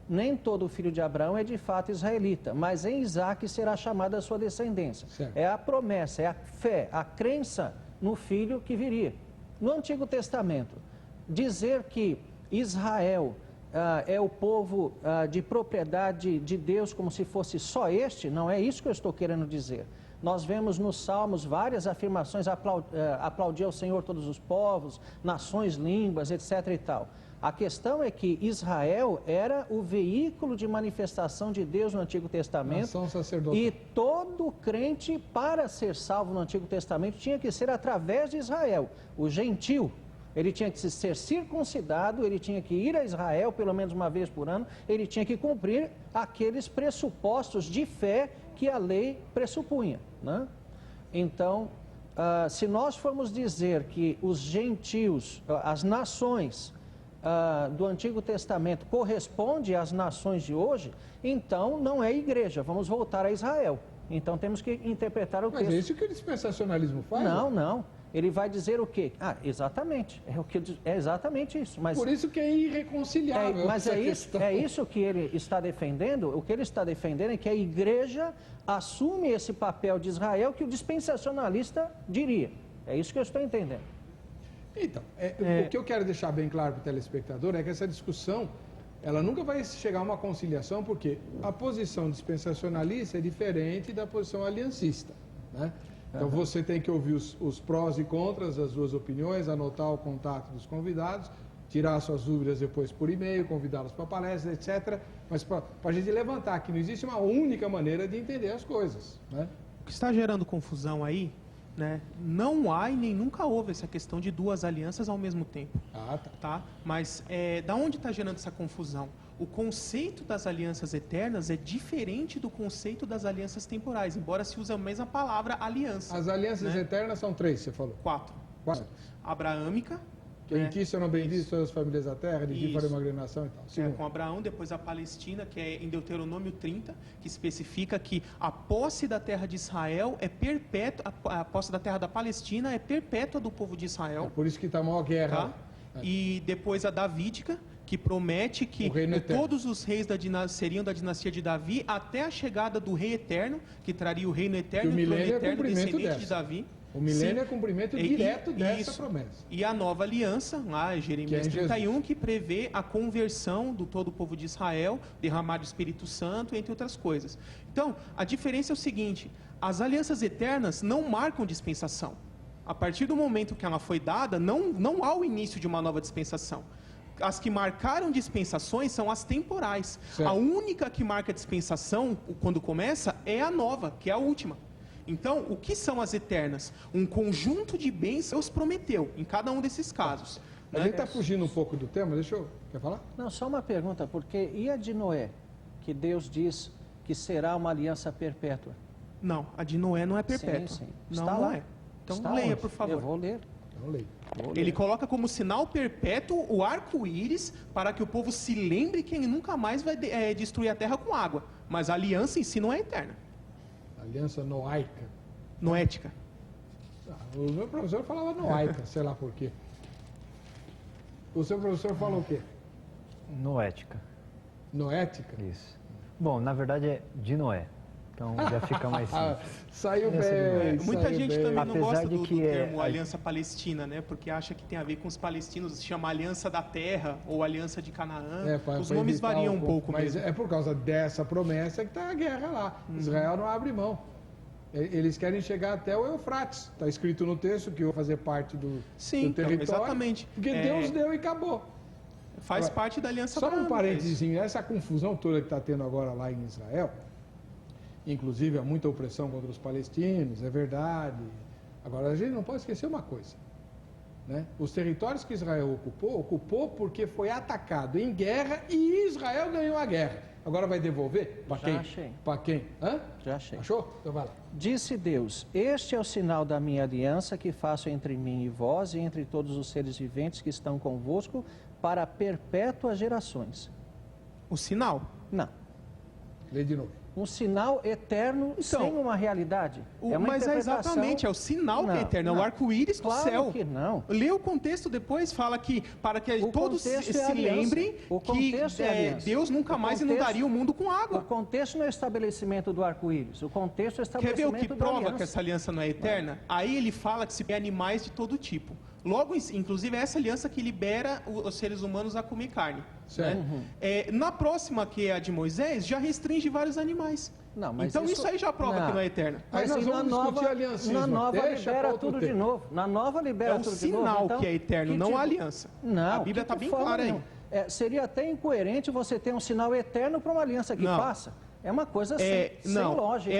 Nem todo filho de Abraão é de fato israelita, mas em Isaque será chamada a sua descendência. Certo. É a promessa, é a fé, a crença no filho que viria. No Antigo Testamento, dizer que Israel é o povo de propriedade de Deus como se fosse só este, não é isso que eu estou querendo dizer. Nós vemos nos Salmos várias afirmações, aplaudir ao Senhor todos os povos, nações, línguas, etc. e tal. A questão é que Israel era o veículo de manifestação de Deus no Antigo Testamento. Nação sacerdotal. E todo crente, para ser salvo no Antigo Testamento, tinha que ser através de Israel. O gentil, ele tinha que ser circuncidado, ele tinha que ir a Israel pelo menos uma vez por ano, ele tinha que cumprir aqueles pressupostos de fé que a lei pressupunha, né? Então, se nós formos dizer que os gentios, as nações do Antigo Testamento correspondem às nações de hoje, então não é igreja, vamos voltar a Israel. Então temos que interpretar o texto. Mas é isso que o dispensacionalismo faz? Não, né? não. Ele vai dizer o quê? Exatamente. É exatamente isso. Mas Por isso que é irreconciliável. mas essa é isso, questão. é isso que ele está defendendo. O que ele está defendendo é que a igreja assume esse papel de Israel que o dispensacionalista diria. É isso que eu estou entendendo. Então, o que eu quero deixar bem claro para o telespectador é que essa discussão, ela nunca vai chegar a uma conciliação, porque a posição dispensacionalista é diferente da posição aliancista, né? Então você tem que ouvir os prós e contras das duas opiniões, anotar o contato dos convidados, tirar suas dúvidas depois por e-mail, convidá-los para palestra, etc. Mas para a gente levantar que não existe uma única maneira de entender as coisas, né? O que está gerando confusão aí, né? Não há e nem nunca houve essa questão de duas alianças ao mesmo tempo. Tá? Mas da onde está gerando essa confusão? O conceito das alianças eternas é diferente do conceito das alianças temporais, embora se use a mesma palavra aliança. As alianças eternas são 3, você falou? 4. Abraâmica. Em que serão benditos todas as famílias da terra, de ti farei Isso. uma grande nação e tal. Com Abraão, depois a Palestina, que é em Deuteronômio 30, que especifica que a posse da terra de Israel é perpétua, a posse da terra da Palestina é perpétua do povo de Israel. Por isso que está a maior guerra. Tá? E depois a davídica, que promete que todos os reis seriam da dinastia de Davi até a chegada do rei eterno, que traria o reino eterno e o trono eterno descendente de Davi. O milênio é cumprimento direto dessa promessa. E a nova aliança, lá, Jeremias 31, que prevê a conversão do todo o povo de Israel, derramar do Espírito Santo, entre outras coisas. Então, a diferença é o seguinte: as alianças eternas não marcam dispensação. A partir do momento que ela foi dada, não há o início de uma nova dispensação. As que marcaram dispensações são as temporais. Certo. A única que marca dispensação, quando começa, é a nova, que é a última. Então, o que são as eternas? Um conjunto de bens Deus prometeu, em cada um desses casos. A gente está fugindo um pouco do tema, quer falar? Não, só uma pergunta, porque e a de Noé, que Deus diz que será uma aliança perpétua? Não, a de Noé não é perpétua. Sim. Não, Está não lá. é. Então Está leia, onde? por favor. Eu vou ler. Então, leio. Ele coloca como sinal perpétuo o arco-íris para que o povo se lembre que ele nunca mais vai destruir a terra com água. Mas a aliança em si não é eterna. Aliança noaica. Noética. O meu professor falava noaica, sei lá por quê. O seu professor falou o quê? Noética. Noética? Isso. Bom, na verdade é de Noé. Então já fica mais simples. Saiu bem. Muita saiu gente bem. também não Apesar gosta de do que termo Aliança Palestina, né? Porque acha que tem a ver com os palestinos, se chama Aliança da Terra ou Aliança de Canaã. Os nomes variam um pouco mas mesmo. é por causa dessa promessa que está a guerra lá. Israel não abre mão. Eles querem chegar até o Eufrates. Está escrito no texto que eu vou fazer parte do território. Então, exatamente. Porque Deus deu e acabou. Faz parte da Aliança Só um Abraâmica, parênteses, essa confusão toda que está tendo agora lá em Israel, inclusive há muita opressão contra os palestinos, é verdade. Agora, a gente não pode esquecer uma coisa, né? Os territórios que Israel ocupou porque foi atacado em guerra e Israel ganhou a guerra. Agora vai devolver? Para quem? Achei. Para quem? Hã? Já achei. Achou? Então vai lá. Disse Deus: este é o sinal da minha aliança que faço entre mim e vós e entre todos os seres viventes que estão convosco para perpétuas gerações. O sinal. Não. Lê de novo. um sinal eterno sem uma realidade. É uma mas interpretação... exatamente, é o sinal que é eterno, é o arco-íris do céu. Claro que não. Lê o contexto depois, fala que para que todos se lembrem que Deus nunca mais inundaria o mundo com água. O contexto não é o estabelecimento do arco-íris, o contexto é o estabelecimento da aliança. Quer ver o que prova que essa aliança não é eterna? Aí ele fala que se tem animais de todo tipo. Logo, inclusive, é essa aliança que libera os seres humanos a comer carne. Certo. Né? Na próxima, que é a de Moisés, já restringe vários animais. Não, mas então isso aí já prova que não é eterno. Aí nós vamos discutir aliancismo. Na nova libera tudo de novo. Na nova libera tudo de novo. É o sinal que é eterno, não a aliança. Não, a Bíblia está bem clara aí. Seria até incoerente você ter um sinal eterno para uma aliança que passa. É uma coisa sem lógica.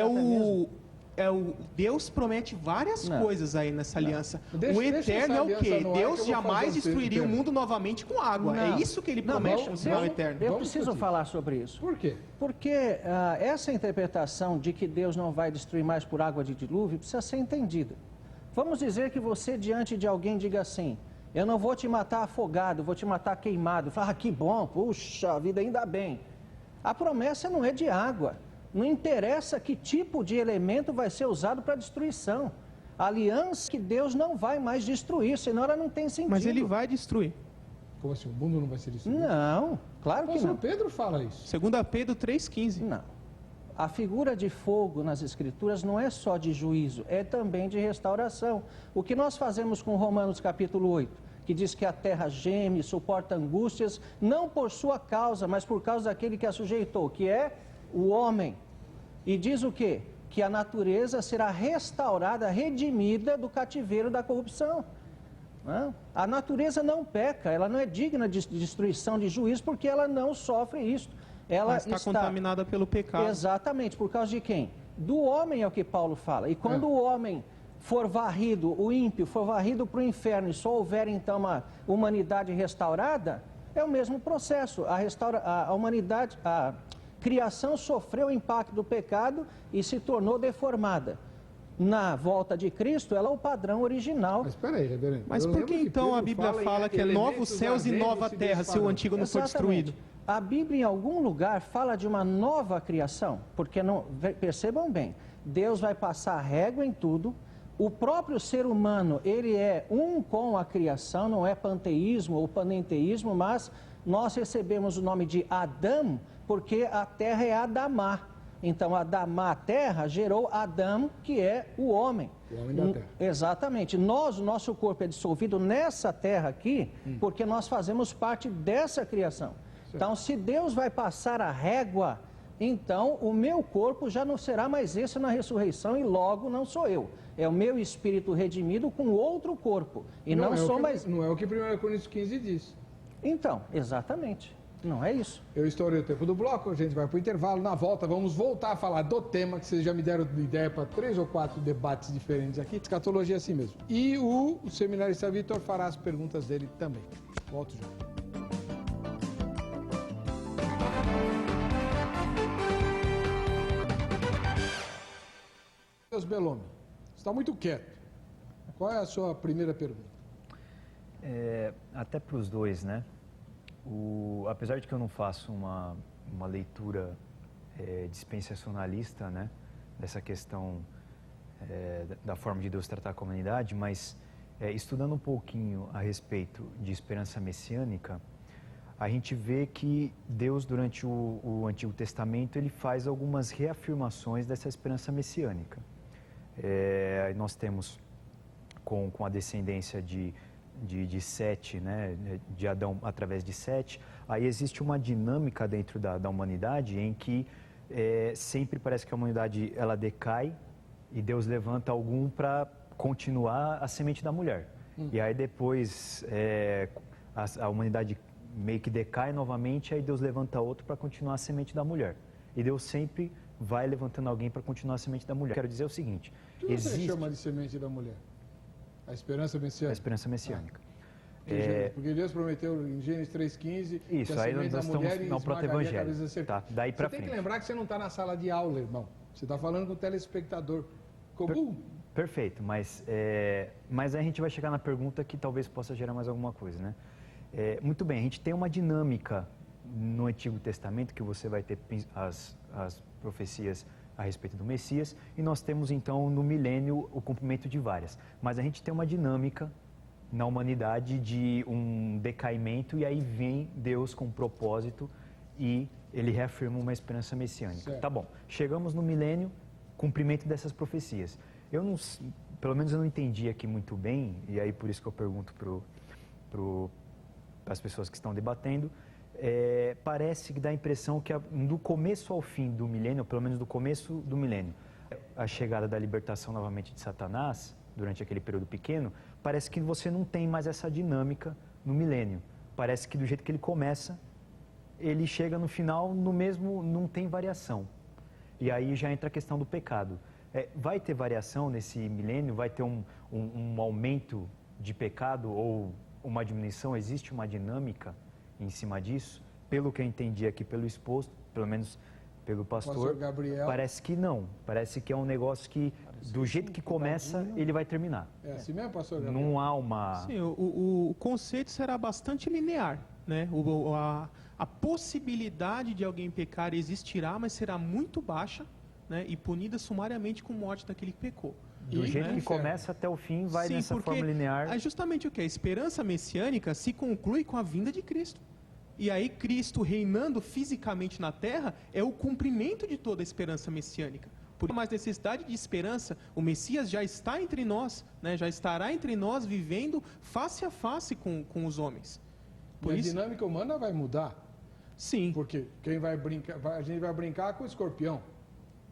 Deus promete várias coisas aí nessa aliança. O eterno é o quê? Deus jamais destruiria o mundo novamente com água. Não. É isso que ele promete no sinal eterno. Eu preciso falar sobre isso. Por quê? Porque essa interpretação de que Deus não vai destruir mais por água de dilúvio precisa ser entendida. Vamos dizer que você, diante de alguém, diga assim: eu não vou te matar afogado, vou te matar queimado. Fala, que bom, puxa, a vida ainda bem. A promessa não é de água. Não interessa que tipo de elemento vai ser usado para destruição. A aliança que Deus não vai mais destruir, senão ela não tem sentido. Mas ele vai destruir. Como assim? O mundo não vai ser destruído? Não, claro que não. O Pedro fala isso. 2 Pedro 3,15. Não. A figura de fogo nas Escrituras não é só de juízo, é também de restauração. O que nós fazemos com Romanos capítulo 8, que diz que a terra geme, suporta angústias, não por sua causa, mas por causa daquele que a sujeitou, que é o homem. E diz o quê? Que a natureza será restaurada, redimida do cativeiro da corrupção. A natureza não peca, ela não é digna de destruição, de juízo, porque ela não sofre isso. Ela está contaminada pelo pecado. Exatamente, por causa de quem? Do homem, é o que Paulo fala. E quando o homem for varrido, o ímpio for varrido para o inferno, e só houver então uma humanidade restaurada, é o mesmo processo. A humanidade... A criação sofreu o impacto do pecado e se tornou deformada. Na volta de Cristo, ela é o padrão original. Mas espera aí, reverendo. Mas por que então a Bíblia fala que é novos céus e nova terra se o antigo não for destruído? A Bíblia em algum lugar fala de uma nova criação, porque percebam bem, Deus vai passar régua em tudo. O próprio ser humano, ele é um com a criação, não é panteísmo ou panenteísmo, mas nós recebemos o nome de Adão, porque a terra é Adamá. Então, Adamá, a terra, gerou Adão, que é o homem. O homem da terra. Exatamente. O nosso corpo é dissolvido nessa terra aqui, porque nós fazemos parte dessa criação. Certo. Então, se Deus vai passar a régua, então o meu corpo já não será mais esse na ressurreição e logo não sou eu. É o meu espírito redimido com outro corpo. E não sou mais... Não é o que 1 Coríntios 15 diz. Então, exatamente. Não é isso. Eu estourei o tempo do bloco, a gente vai para o intervalo. Na volta, vamos voltar a falar do tema, que vocês já me deram ideia para 3 ou 4 debates diferentes aqui. Escatologia é assim mesmo. E o seminarista Vitor fará as perguntas dele também. Volto já. Deus Belome, você está muito quieto. Qual é a sua primeira pergunta? Até para os dois, né? Apesar de que eu não faço uma leitura dispensacionalista, né, dessa questão da forma de Deus tratar com a humanidade, mas estudando um pouquinho a respeito de esperança messiânica, a gente vê que Deus, durante o Antigo Testamento, ele faz algumas reafirmações dessa esperança messiânica. Nós temos com a descendência de Sete, né, de Adão através de Sete, aí existe uma dinâmica dentro da humanidade em que sempre parece que a humanidade ela decai e Deus levanta algum para continuar a semente da mulher. E aí depois a humanidade meio que decai novamente, aí Deus levanta outro para continuar a semente da mulher. E Deus sempre vai levantando alguém para continuar a semente da mulher. Quero dizer o seguinte... O que você chama de semente da mulher? A esperança messiânica? A esperança messiânica. Porque Deus prometeu em Gênesis 3,15 isso, que a semente da mulher esmagaria a cabeça da serpente. Tá, daí pra frente. Você tem que lembrar que você não está na sala de aula, irmão. Você está falando com o telespectador. Perfeito, mas a gente vai chegar na pergunta que talvez possa gerar mais alguma coisa, né? Muito bem, a gente tem uma dinâmica no Antigo Testamento que você vai ter as profecias a respeito do Messias, e nós temos então no milênio o cumprimento de várias. Mas a gente tem uma dinâmica na humanidade de um decaimento, e aí vem Deus com um propósito e ele reafirma uma esperança messiânica. Certo. Tá bom, chegamos no milênio, cumprimento dessas profecias. Pelo menos eu não entendi aqui muito bem, e aí por isso que eu pergunto para as pessoas que estão debatendo, parece que dá a impressão que do começo ao fim do milênio, pelo menos do começo do milênio, a chegada da libertação novamente de Satanás, durante aquele período pequeno, parece que você não tem mais essa dinâmica no milênio. Parece que do jeito que ele começa, ele chega no final no mesmo, não tem variação. E aí já entra a questão do pecado. Vai ter variação nesse milênio? Vai ter um aumento de pecado ou uma diminuição? Existe uma dinâmica em cima disso? Pelo que eu entendi aqui pelo exposto, pelo menos pelo pastor Gabriel, parece que não. Parece que é um negócio que, do jeito que começa, ele vai terminar. É assim mesmo, pastor Gabriel? Não há uma... Sim, o conceito será bastante linear, né? A possibilidade de alguém pecar existirá, mas será muito baixa, né? E punida sumariamente com morte daquele que pecou. Do jeito que começa até o fim, vai nessa forma linear. É justamente o que? A esperança messiânica se conclui com a vinda de Cristo. E aí Cristo reinando fisicamente na terra é o cumprimento de toda a esperança messiânica. Por mais necessidade de esperança, o Messias já está entre nós, né? Já estará entre nós vivendo face a face com os homens. Por isso, a dinâmica humana vai mudar. Sim. Porque a gente vai brincar com o escorpião.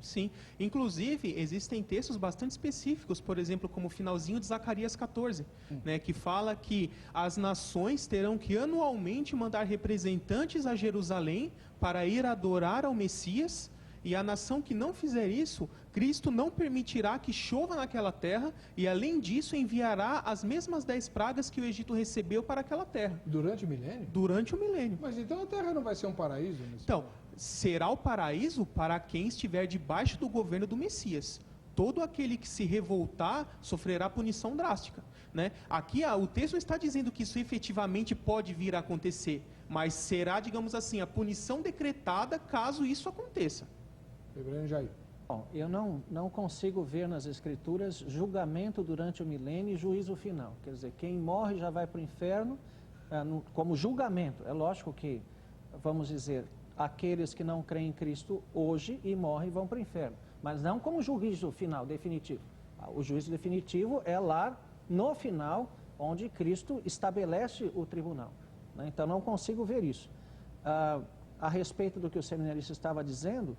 Sim. Inclusive, existem textos bastante específicos, por exemplo, como o finalzinho de Zacarias 14, né, que fala que as nações terão que anualmente mandar representantes a Jerusalém para ir adorar ao Messias, e a nação que não fizer isso, Cristo não permitirá que chova naquela terra, e além disso enviará as mesmas 10 pragas que o Egito recebeu para aquela terra. Durante o milênio? Durante o milênio. Mas então a terra não vai ser um paraíso? Então, será o paraíso para quem estiver debaixo do governo do Messias. Todo aquele que se revoltar sofrerá punição drástica, né? Aqui o texto não está dizendo que isso efetivamente pode vir a acontecer, mas será, digamos assim, a punição decretada caso isso aconteça. Reverendo Jair. Bom, eu não consigo ver nas Escrituras julgamento durante o milênio e juízo final. Quer dizer, quem morre já vai para o inferno como julgamento. É lógico que, vamos dizer, aqueles que não creem em Cristo hoje e morrem vão para o inferno. Mas não como juízo final, definitivo. O juízo definitivo é lá no final, onde Cristo estabelece o tribunal, né? Então não consigo ver isso. A respeito do que o seminarista estava dizendo,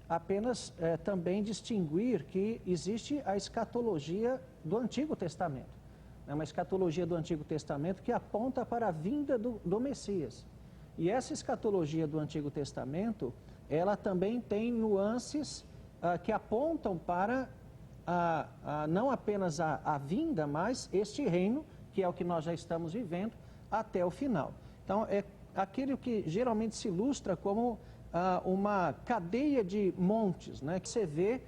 apenas também distinguir que existe a escatologia do Antigo Testamento. É uma escatologia do Antigo Testamento que aponta para a vinda do Messias. E essa escatologia do Antigo Testamento, ela também tem nuances que apontam para não apenas a vinda, mas este reino, que é o que nós já estamos vivendo, até o final. Então, é aquilo que geralmente se ilustra como uma cadeia de montes, né? Que você vê,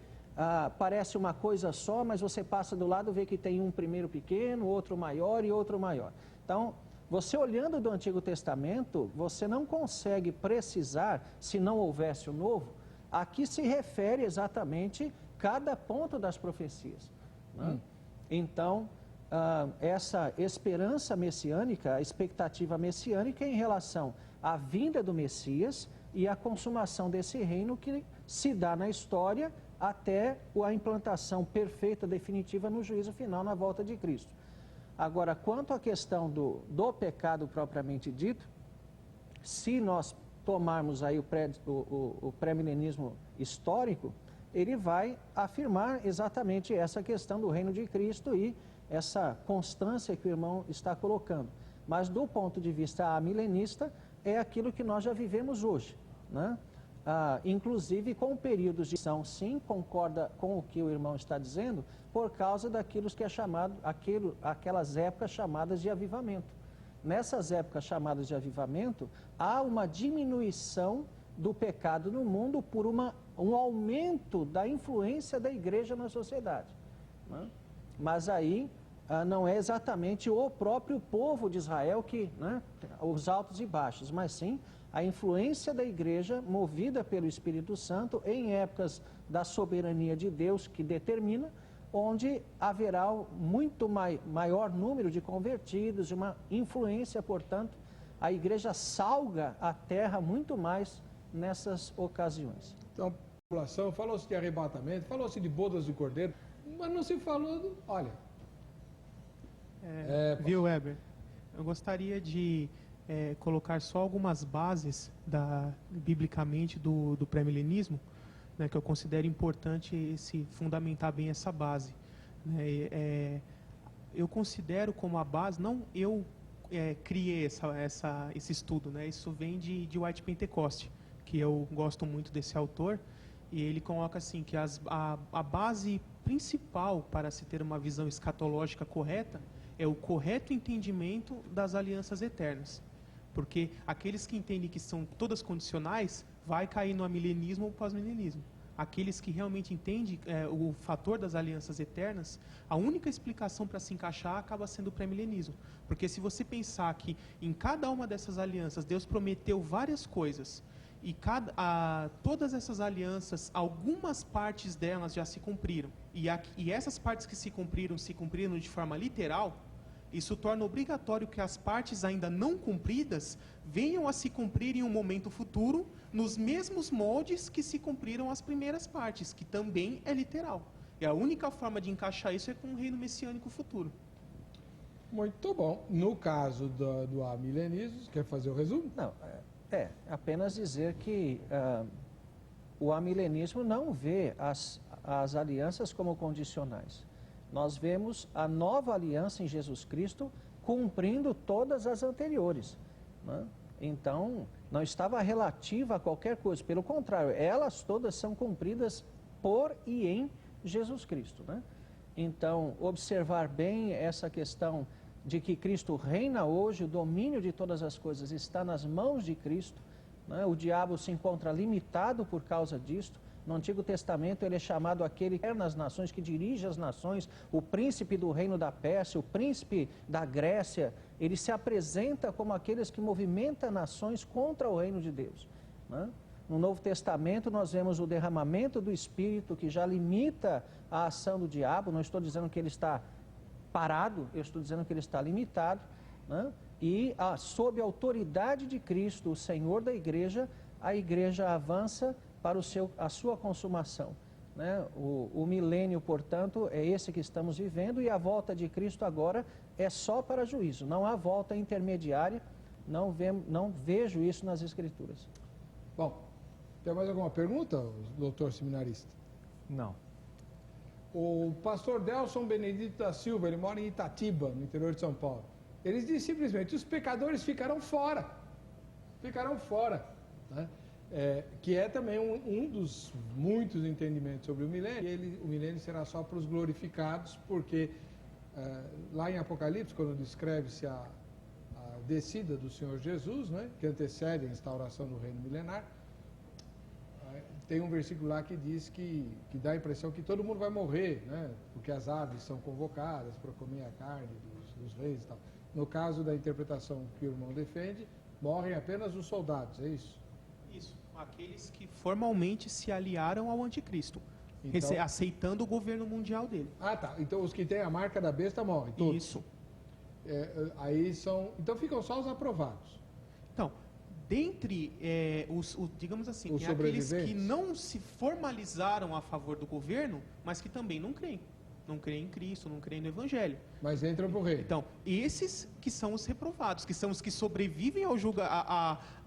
parece uma coisa só, mas você passa do lado e vê que tem um primeiro pequeno, outro maior e outro maior. Então, você olhando do Antigo Testamento, você não consegue precisar, se não houvesse o Novo, a que se refere exatamente cada ponto das profecias, né? Então, essa esperança messiânica, a expectativa messiânica em relação à vinda do Messias e a consumação desse reino que se dá na história até a implantação perfeita, definitiva no juízo final, na volta de Cristo. Agora, quanto à questão do pecado propriamente dito, se nós tomarmos aí o pré-milenismo histórico, ele vai afirmar exatamente essa questão do reino de Cristo e essa constância que o irmão está colocando. Mas do ponto de vista amilenista, é aquilo que nós já vivemos hoje, né? Inclusive com períodos de transição, sim, concorda com o que o irmão está dizendo, por causa daquilo que é chamado, aquelas épocas chamadas de avivamento. Nessas épocas chamadas de avivamento, há uma diminuição do pecado no mundo por um aumento da influência da igreja na sociedade, né? Mas aí não é exatamente o próprio povo de Israel que, né, os altos e baixos, mas sim a influência da igreja movida pelo Espírito Santo em épocas da soberania de Deus que determina, onde haverá muito maior número de convertidos, uma influência, portanto, a igreja salga a terra muito mais nessas ocasiões. Então, população, falou-se de arrebatamento, falou-se de bodas de cordeiro, mas não se falou, olha... Viu, Weber? Eu gostaria de colocar só algumas bases biblicamente do pré-milenismo, né, que eu considero importante se fundamentar bem essa base. Né? Eu considero como a base, não eu criei esse estudo, né? Isso vem de White Pentecoste, que eu gosto muito desse autor, e ele coloca assim que a base principal para se ter uma visão escatológica correta é o correto entendimento das alianças eternas. Porque aqueles que entendem que são todas condicionais, vai cair no amilenismo ou pós-milenismo. Aqueles que realmente entendem o fator das alianças eternas, a única explicação para se encaixar acaba sendo o pré-milenismo. Porque se você pensar que em cada uma dessas alianças Deus prometeu várias coisas, e todas essas alianças, algumas partes delas já se cumpriram, e essas partes que se cumpriram de forma literal, isso torna obrigatório que as partes ainda não cumpridas venham a se cumprir em um momento futuro, nos mesmos moldes que se cumpriram as primeiras partes, que também é literal. E a única forma de encaixar isso é com o reino messiânico futuro. Muito bom. No caso do amilenismo, quer fazer o resumo? Não, apenas dizer que o amilenismo não vê as alianças como condicionais. Nós vemos a nova aliança em Jesus Cristo cumprindo todas as anteriores, né? Então, não estava relativa a qualquer coisa. Pelo contrário, elas todas são cumpridas por e em Jesus Cristo, né? Então, observar bem essa questão de que Cristo reina hoje, o domínio de todas as coisas está nas mãos de Cristo, né? O diabo se encontra limitado por causa disto. No Antigo Testamento ele é chamado aquele que é nas nações, que dirige as nações, o príncipe do reino da Pérsia, o príncipe da Grécia. Ele se apresenta como aqueles que movimentam nações contra o reino de Deus, né? No Novo Testamento nós vemos o derramamento do Espírito, que já limita a ação do diabo. Não estou dizendo que ele está parado, eu estou dizendo que ele está limitado, né? E sob a autoridade de Cristo, o Senhor da igreja, a igreja avança para a sua consumação, né? O milênio, portanto, é esse que estamos vivendo, e a volta de Cristo agora é só para juízo. Não há volta intermediária, não vejo isso nas Escrituras. Bom, tem mais alguma pergunta, doutor seminarista? Não. O pastor Delson Benedito da Silva, ele mora em Itatiba, no interior de São Paulo. Ele diz simplesmente, os pecadores ficarão fora. Ficarão fora, né? Que é também um dos muitos entendimentos sobre o milênio. O milênio será só para os glorificados, porque lá em Apocalipse, quando descreve-se a descida do Senhor Jesus, né, que antecede a instauração do reino milenar, tem um versículo lá que diz que dá a impressão que todo mundo vai morrer, né, porque as aves são convocadas para comer a carne dos reis e tal. No caso da interpretação que o irmão defende, morrem apenas os soldados, é isso? Isso, aqueles que formalmente se aliaram ao anticristo, então, aceitando o governo mundial dele. Ah, tá. Então os que têm a marca da besta morrem, todos. Isso. Então ficam só os aprovados. Então, dentre digamos assim, tem aqueles que não se formalizaram a favor do governo, mas que também não creem. Não creem em Cristo, não creem no Evangelho. Mas entram para o reino. Então, esses que são os reprovados, que são os que sobrevivem ao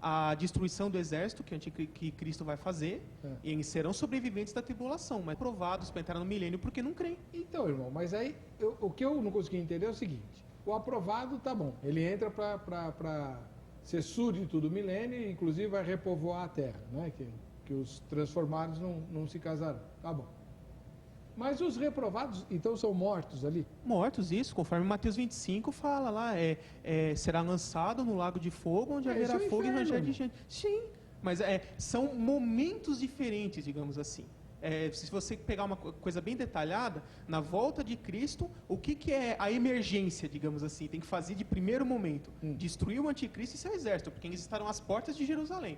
à destruição do exército que Cristo vai fazer, e eles serão sobreviventes da tribulação, mas reprovados para entrar no milênio porque não creem. Então, irmão, mas aí o que eu não consegui entender é o seguinte: o aprovado tá bom, ele entra para ser súdito do milênio e inclusive vai repovoar a terra, né? Que os transformados não se casarão. Tá bom. Mas os reprovados, então, são mortos ali? Mortos, isso, conforme Mateus 25 fala lá, será lançado no lago de fogo, onde haverá fogo e ranger de gente. Sim, mas são momentos diferentes, digamos assim. Se você pegar uma coisa bem detalhada, na volta de Cristo, o que é a emergência, digamos assim, tem que fazer de primeiro momento? Destruir o anticristo e seu exército, porque eles estarão às portas de Jerusalém.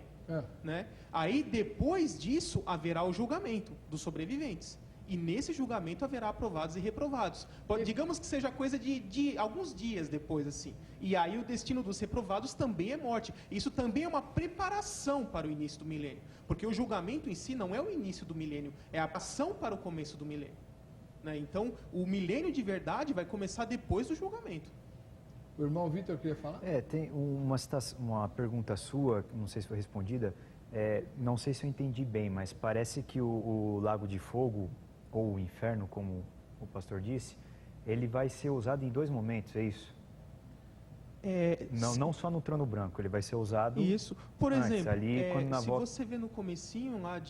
Né? Aí, depois disso, haverá o julgamento dos sobreviventes. E nesse julgamento haverá aprovados e reprovados. Digamos que seja coisa de alguns dias depois, assim. E aí o destino dos reprovados também é morte. Isso também é uma preparação para o início do milênio. Porque o julgamento em si não é o início do milênio, é a ação para o começo do milênio. Né? Então, o milênio de verdade vai começar depois do julgamento. O irmão Vitor queria falar? Tem uma pergunta sua, não sei se foi respondida, não sei se eu entendi bem, mas parece que o Lago de Fogo, ou o inferno, como o pastor disse, ele vai ser usado em 2 momentos, é isso? Não só no trono branco, ele vai ser usado isso. Por antes, exemplo, ali, quando na volta... você vê no comecinho lá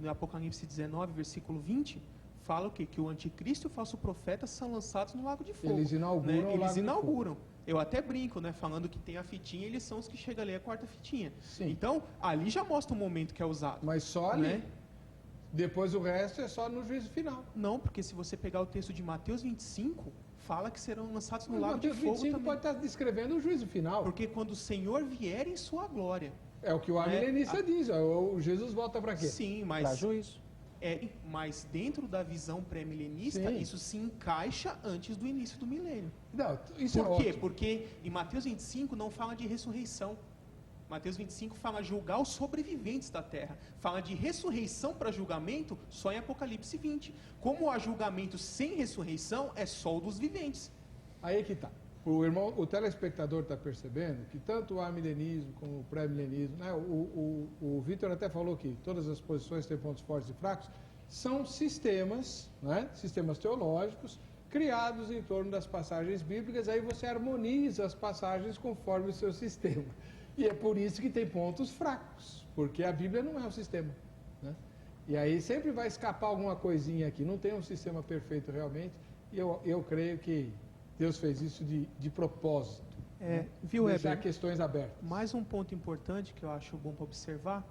no Apocalipse 19, versículo 20, fala o quê? Que o anticristo e o falso profeta são lançados no Lago de Fogo. Eles inauguram, né? o Lago de Fogo. Eu até brinco, né? Falando que tem a fitinha, eles são os que chegam ali a 4ª fitinha. Sim. Então, ali já mostra o momento que é usado. Mas só ali. Né? Depois o resto é só no juízo final. Não, porque se você pegar o texto de Mateus 25, fala que serão lançados no Lago de Fogo Mateus 25 também. pode estar descrevendo o juízo final. Porque quando o Senhor vier em sua glória... É o que o amilenista diz. O Jesus volta para quê? Sim, mas... Para juízo. Mas dentro da visão pré-milenista, isso se encaixa antes do início do milênio. Não, isso Por é quê? ótimo. Porque em Mateus 25 não fala de ressurreição. Mateus 25 fala julgar os sobreviventes da terra. Fala de ressurreição para julgamento só em Apocalipse 20. Como há julgamento sem ressurreição, é só o dos viventes. Aí que está. O telespectador está percebendo que tanto o amilenismo como o pré-milenismo, né, o Vitor até falou que todas as posições têm pontos fortes e fracos, são sistemas, né, sistemas teológicos, criados em torno das passagens bíblicas, aí você harmoniza as passagens conforme o seu sistema. E é por isso que tem pontos fracos, porque a Bíblia não é um sistema. Né? E aí sempre vai escapar alguma coisinha aqui, não tem um sistema perfeito realmente, e eu creio que Deus fez isso de propósito. Viu, deixar Heber? questões abertas. Mais um ponto importante que eu acho bom para observar,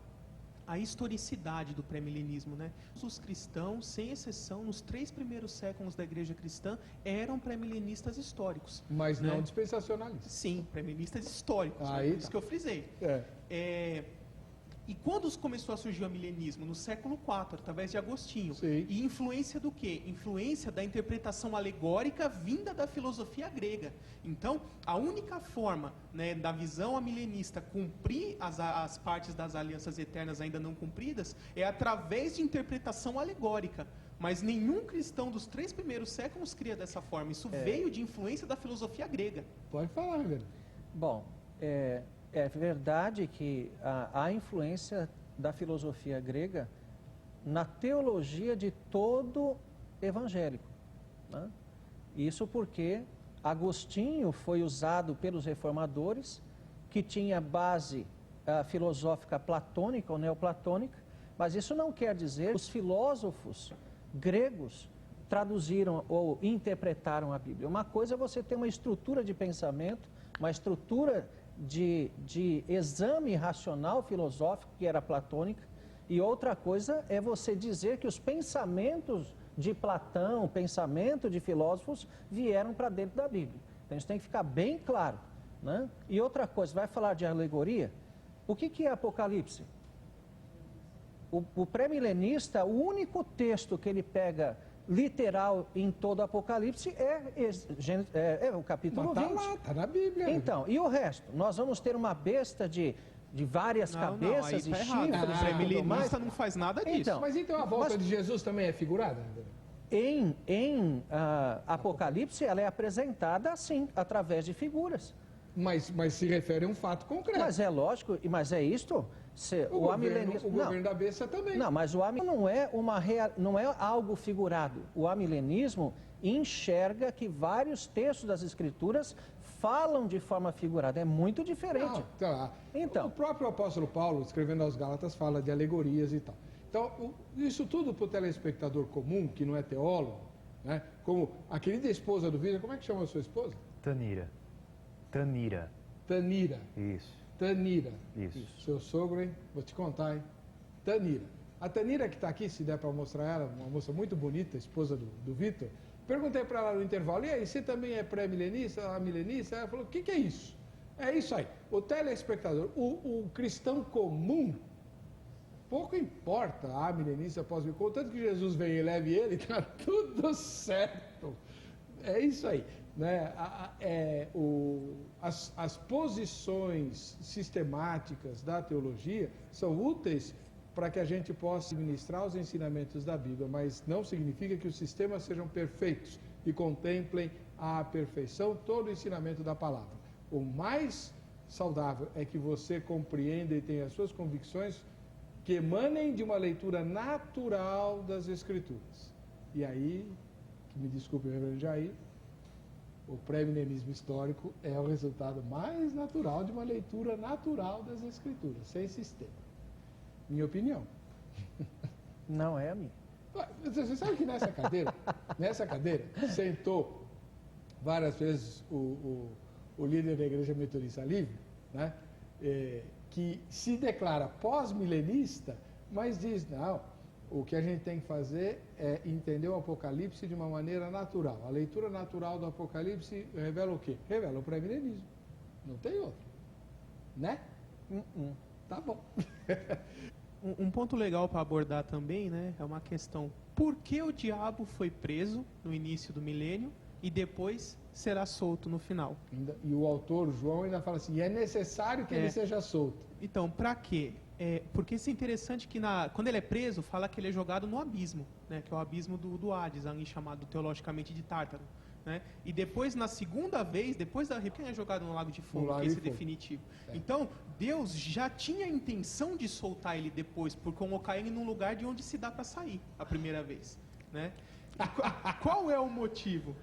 a historicidade do pré-milenismo, né? Os cristãos, sem exceção, nos 3 primeiros séculos da igreja cristã, eram pré-milenistas históricos. Mas né? não dispensacionalistas. Sim, pré-milenistas históricos, Aí por isso que eu frisei. E quando começou a surgir o milenismo? No século IV, através de Agostinho. Sim. E influência do quê? Influência da interpretação alegórica vinda da filosofia grega. Então, a única forma, né, da visão amilenista cumprir as partes das alianças eternas ainda não cumpridas é através de interpretação alegórica. Mas nenhum cristão dos 3 primeiros séculos cria dessa forma. Isso veio de influência da filosofia grega. Pode falar, velho. Bom, é verdade que há influência da filosofia grega na teologia de todo evangélico. Né? Isso porque Agostinho foi usado pelos reformadores, que tinha base filosófica platônica ou neoplatônica, mas isso não quer dizer que os filósofos gregos traduziram ou interpretaram a Bíblia. Uma coisa é você ter uma estrutura de pensamento, uma estrutura de exame racional filosófico, que era platônica, e outra coisa é você dizer que os pensamentos de Platão, o pensamento de filósofos vieram para dentro da Bíblia. Então isso tem que ficar bem claro. Né? E outra coisa, vai falar de alegoria? O que é Apocalipse? O pré-milenista, o único texto que ele pega literal em todo o Apocalipse é o capítulo 20. Está na Bíblia. Então, e o resto? Nós vamos ter uma besta de várias cabeças e chifres. O pré-milenista não faz nada disso. Então, Mas então a volta de Jesus também é figurada? Em Apocalipse, ela é apresentada assim, através de figuras. Mas se refere a um fato concreto. Mas é lógico, mas é isto... O governo da besta também. Não, mas o amilenismo não é algo figurado. O amilenismo enxerga que vários textos das Escrituras falam de forma figurada. É muito diferente. Então, o próprio apóstolo Paulo, escrevendo aos Gálatas, fala de alegorias e tal. Então, isso tudo para o telespectador comum, que não é teólogo, né? Como a querida esposa do Vitor, como é que chama a sua esposa? Tanira. Tanira. Isso. Tanira. Isso. Seu sogro, hein? Vou te contar, hein? Tanira. A Tanira, que está aqui, se der para mostrar ela, uma moça muito bonita, esposa do Vitor, perguntei para ela no intervalo, e aí, você também é pré-milenista, milenista? Ela falou, o que é isso? É isso aí. O telespectador, o cristão comum, pouco importa a milenista, pós-milenista, contanto que Jesus vem e leve ele, está tudo certo. É isso aí. Né? As posições sistemáticas da teologia são úteis para que a gente possa ministrar os ensinamentos da Bíblia, mas não significa que os sistemas sejam perfeitos e contemplem à perfeição todo o ensinamento da palavra. O mais saudável é que você compreenda e tenha as suas convicções que emanem de uma leitura natural das Escrituras. E aí, que me desculpe, reverendo Jair, o pré-milenismo histórico é o resultado mais natural de uma leitura natural das Escrituras, sem sistema. Minha opinião. Não é a minha. Você sabe que nessa cadeira, sentou várias vezes o líder da Igreja Metodista Livre, né? Que se declara pós-milenista, mas diz, não, o que a gente tem que fazer é entender o Apocalipse de uma maneira natural. A leitura natural do Apocalipse revela o quê? Revela o pré-milenismo. Não tem outro. Né? Tá bom. Um ponto legal para abordar também, né, é uma questão: por que o diabo foi preso no início do milênio e depois será solto no final? E o autor, João, ainda fala assim, é necessário que ele seja solto. Então, para quê? Porque isso é interessante que quando ele é preso, fala que ele é jogado no abismo, né, que é o abismo do Hades, ali chamado teologicamente de Tártaro. Né? E depois, na segunda vez, depois da quem é jogado no lago de fogo, que é esse definitivo. Então, Deus já tinha a intenção de soltar ele depois, por colocar ele num lugar de onde se dá para sair a primeira vez. Né? Qual é o motivo?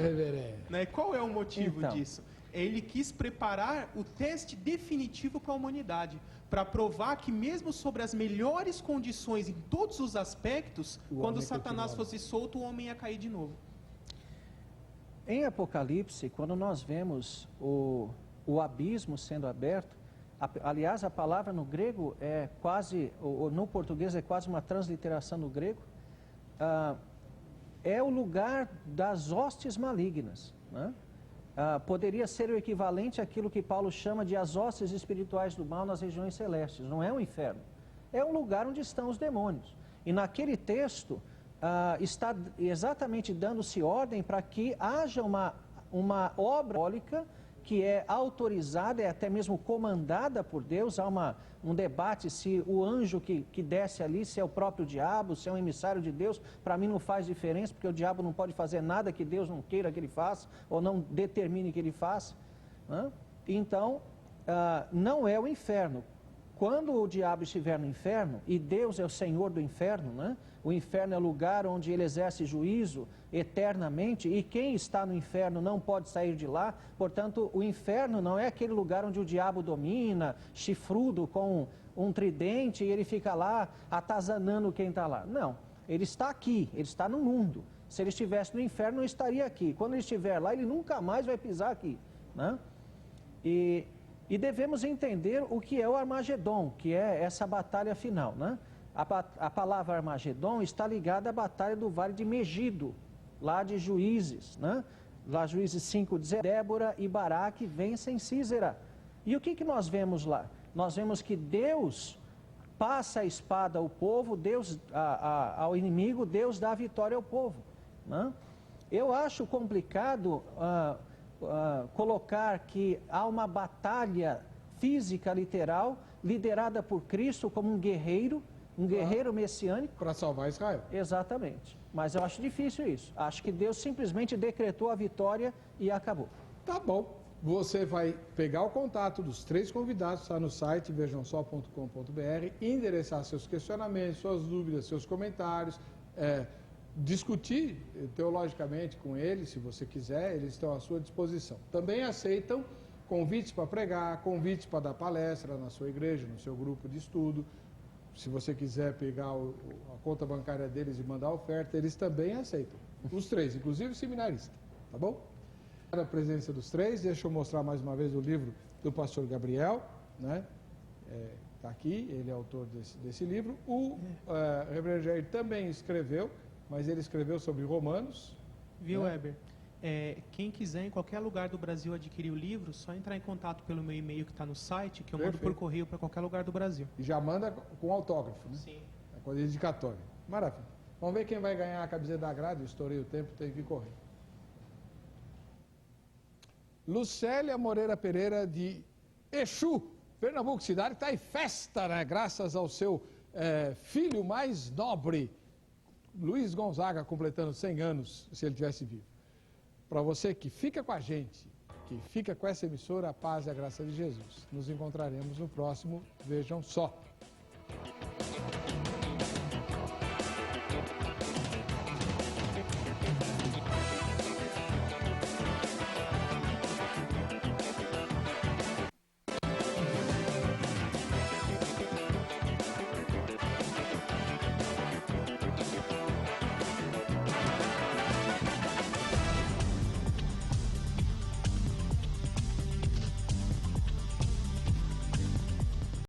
Reverendo. Né? Qual é o motivo disso? Ele quis preparar o teste definitivo para a humanidade, para provar que mesmo sobre as melhores condições em todos os aspectos, quando Satanás fosse solto, o homem ia cair de novo. Em Apocalipse, quando nós vemos o abismo sendo aberto, aliás, a palavra no grego é quase, no português é quase uma transliteração do grego, é o lugar das hostes malignas, né? Poderia ser o equivalente àquilo que Paulo chama de as hostes espirituais do mal nas regiões celestes. Não é um inferno, é um lugar onde estão os demônios. E naquele texto está exatamente dando-se ordem para que haja uma obra simbólica que é autorizada, é até mesmo comandada por Deus. Há um debate se o anjo que desce ali, se é o próprio diabo, se é um emissário de Deus. Para mim não faz diferença, porque o diabo não pode fazer nada que Deus não queira que ele faça, ou não determine que ele faça. Né? Então, não é o inferno. Quando o diabo estiver no inferno, e Deus é o Senhor do inferno, né? O inferno é o lugar onde ele exerce juízo eternamente, e quem está no inferno não pode sair de lá. Portanto, o inferno não é aquele lugar onde o diabo domina, chifrudo, com um tridente, e ele fica lá atazanando quem está lá. Não, ele está aqui, ele está no mundo. Se ele estivesse no inferno, não estaria aqui. Quando ele estiver lá, ele nunca mais vai pisar aqui, né? E devemos entender o que é o Armagedon, que é essa batalha final, né? A palavra Armagedon está ligada à batalha do Vale de Megido, lá de Juízes, né? Lá Juízes 5:10, Débora e Baraque vencem Sísera. E o que nós vemos lá? Nós vemos que Deus passa a espada ao povo, ao inimigo, Deus dá a vitória ao povo, né? Eu acho complicado colocar que há uma batalha física, literal, liderada por Cristo como um guerreiro messiânico. Para salvar Israel. Exatamente. Mas eu acho difícil isso. Acho que Deus simplesmente decretou a vitória e acabou. Tá bom. Você vai pegar o contato dos 3 convidados, está no site vejamsó.com.br, endereçar seus questionamentos, suas dúvidas, seus comentários, discutir teologicamente com eles, se você quiser, eles estão à sua disposição. Também aceitam convites para pregar, convites para dar palestra na sua igreja, no seu grupo de estudo. Se você quiser pegar a conta bancária deles e mandar oferta, eles também aceitam. Os 3, inclusive o seminarista, tá bom? A presença dos 3, deixa eu mostrar mais uma vez o livro do pastor Gabriel, né? está aqui, ele é autor desse livro. O Reverendo Jair também escreveu, mas ele escreveu sobre Romanos. Viu, né? Weber? Quem quiser em qualquer lugar do Brasil adquirir o livro, só entrar em contato pelo meu e-mail que está no site, que eu mando por correio para qualquer lugar do Brasil. E já manda com autógrafo, né? Sim. Com dedicatória. Maravilha. Vamos ver quem vai ganhar a camiseta da grade. Estourei o tempo, tenho que correr. Lucélia Moreira Pereira de Exu, Pernambuco, cidade que está em festa, né? Graças ao seu filho mais nobre, Luiz Gonzaga, completando 100 anos, se ele tivesse vivo. Para você que fica com a gente, que fica com essa emissora, a paz e a graça de Jesus. Nos encontraremos no próximo Vejam Só.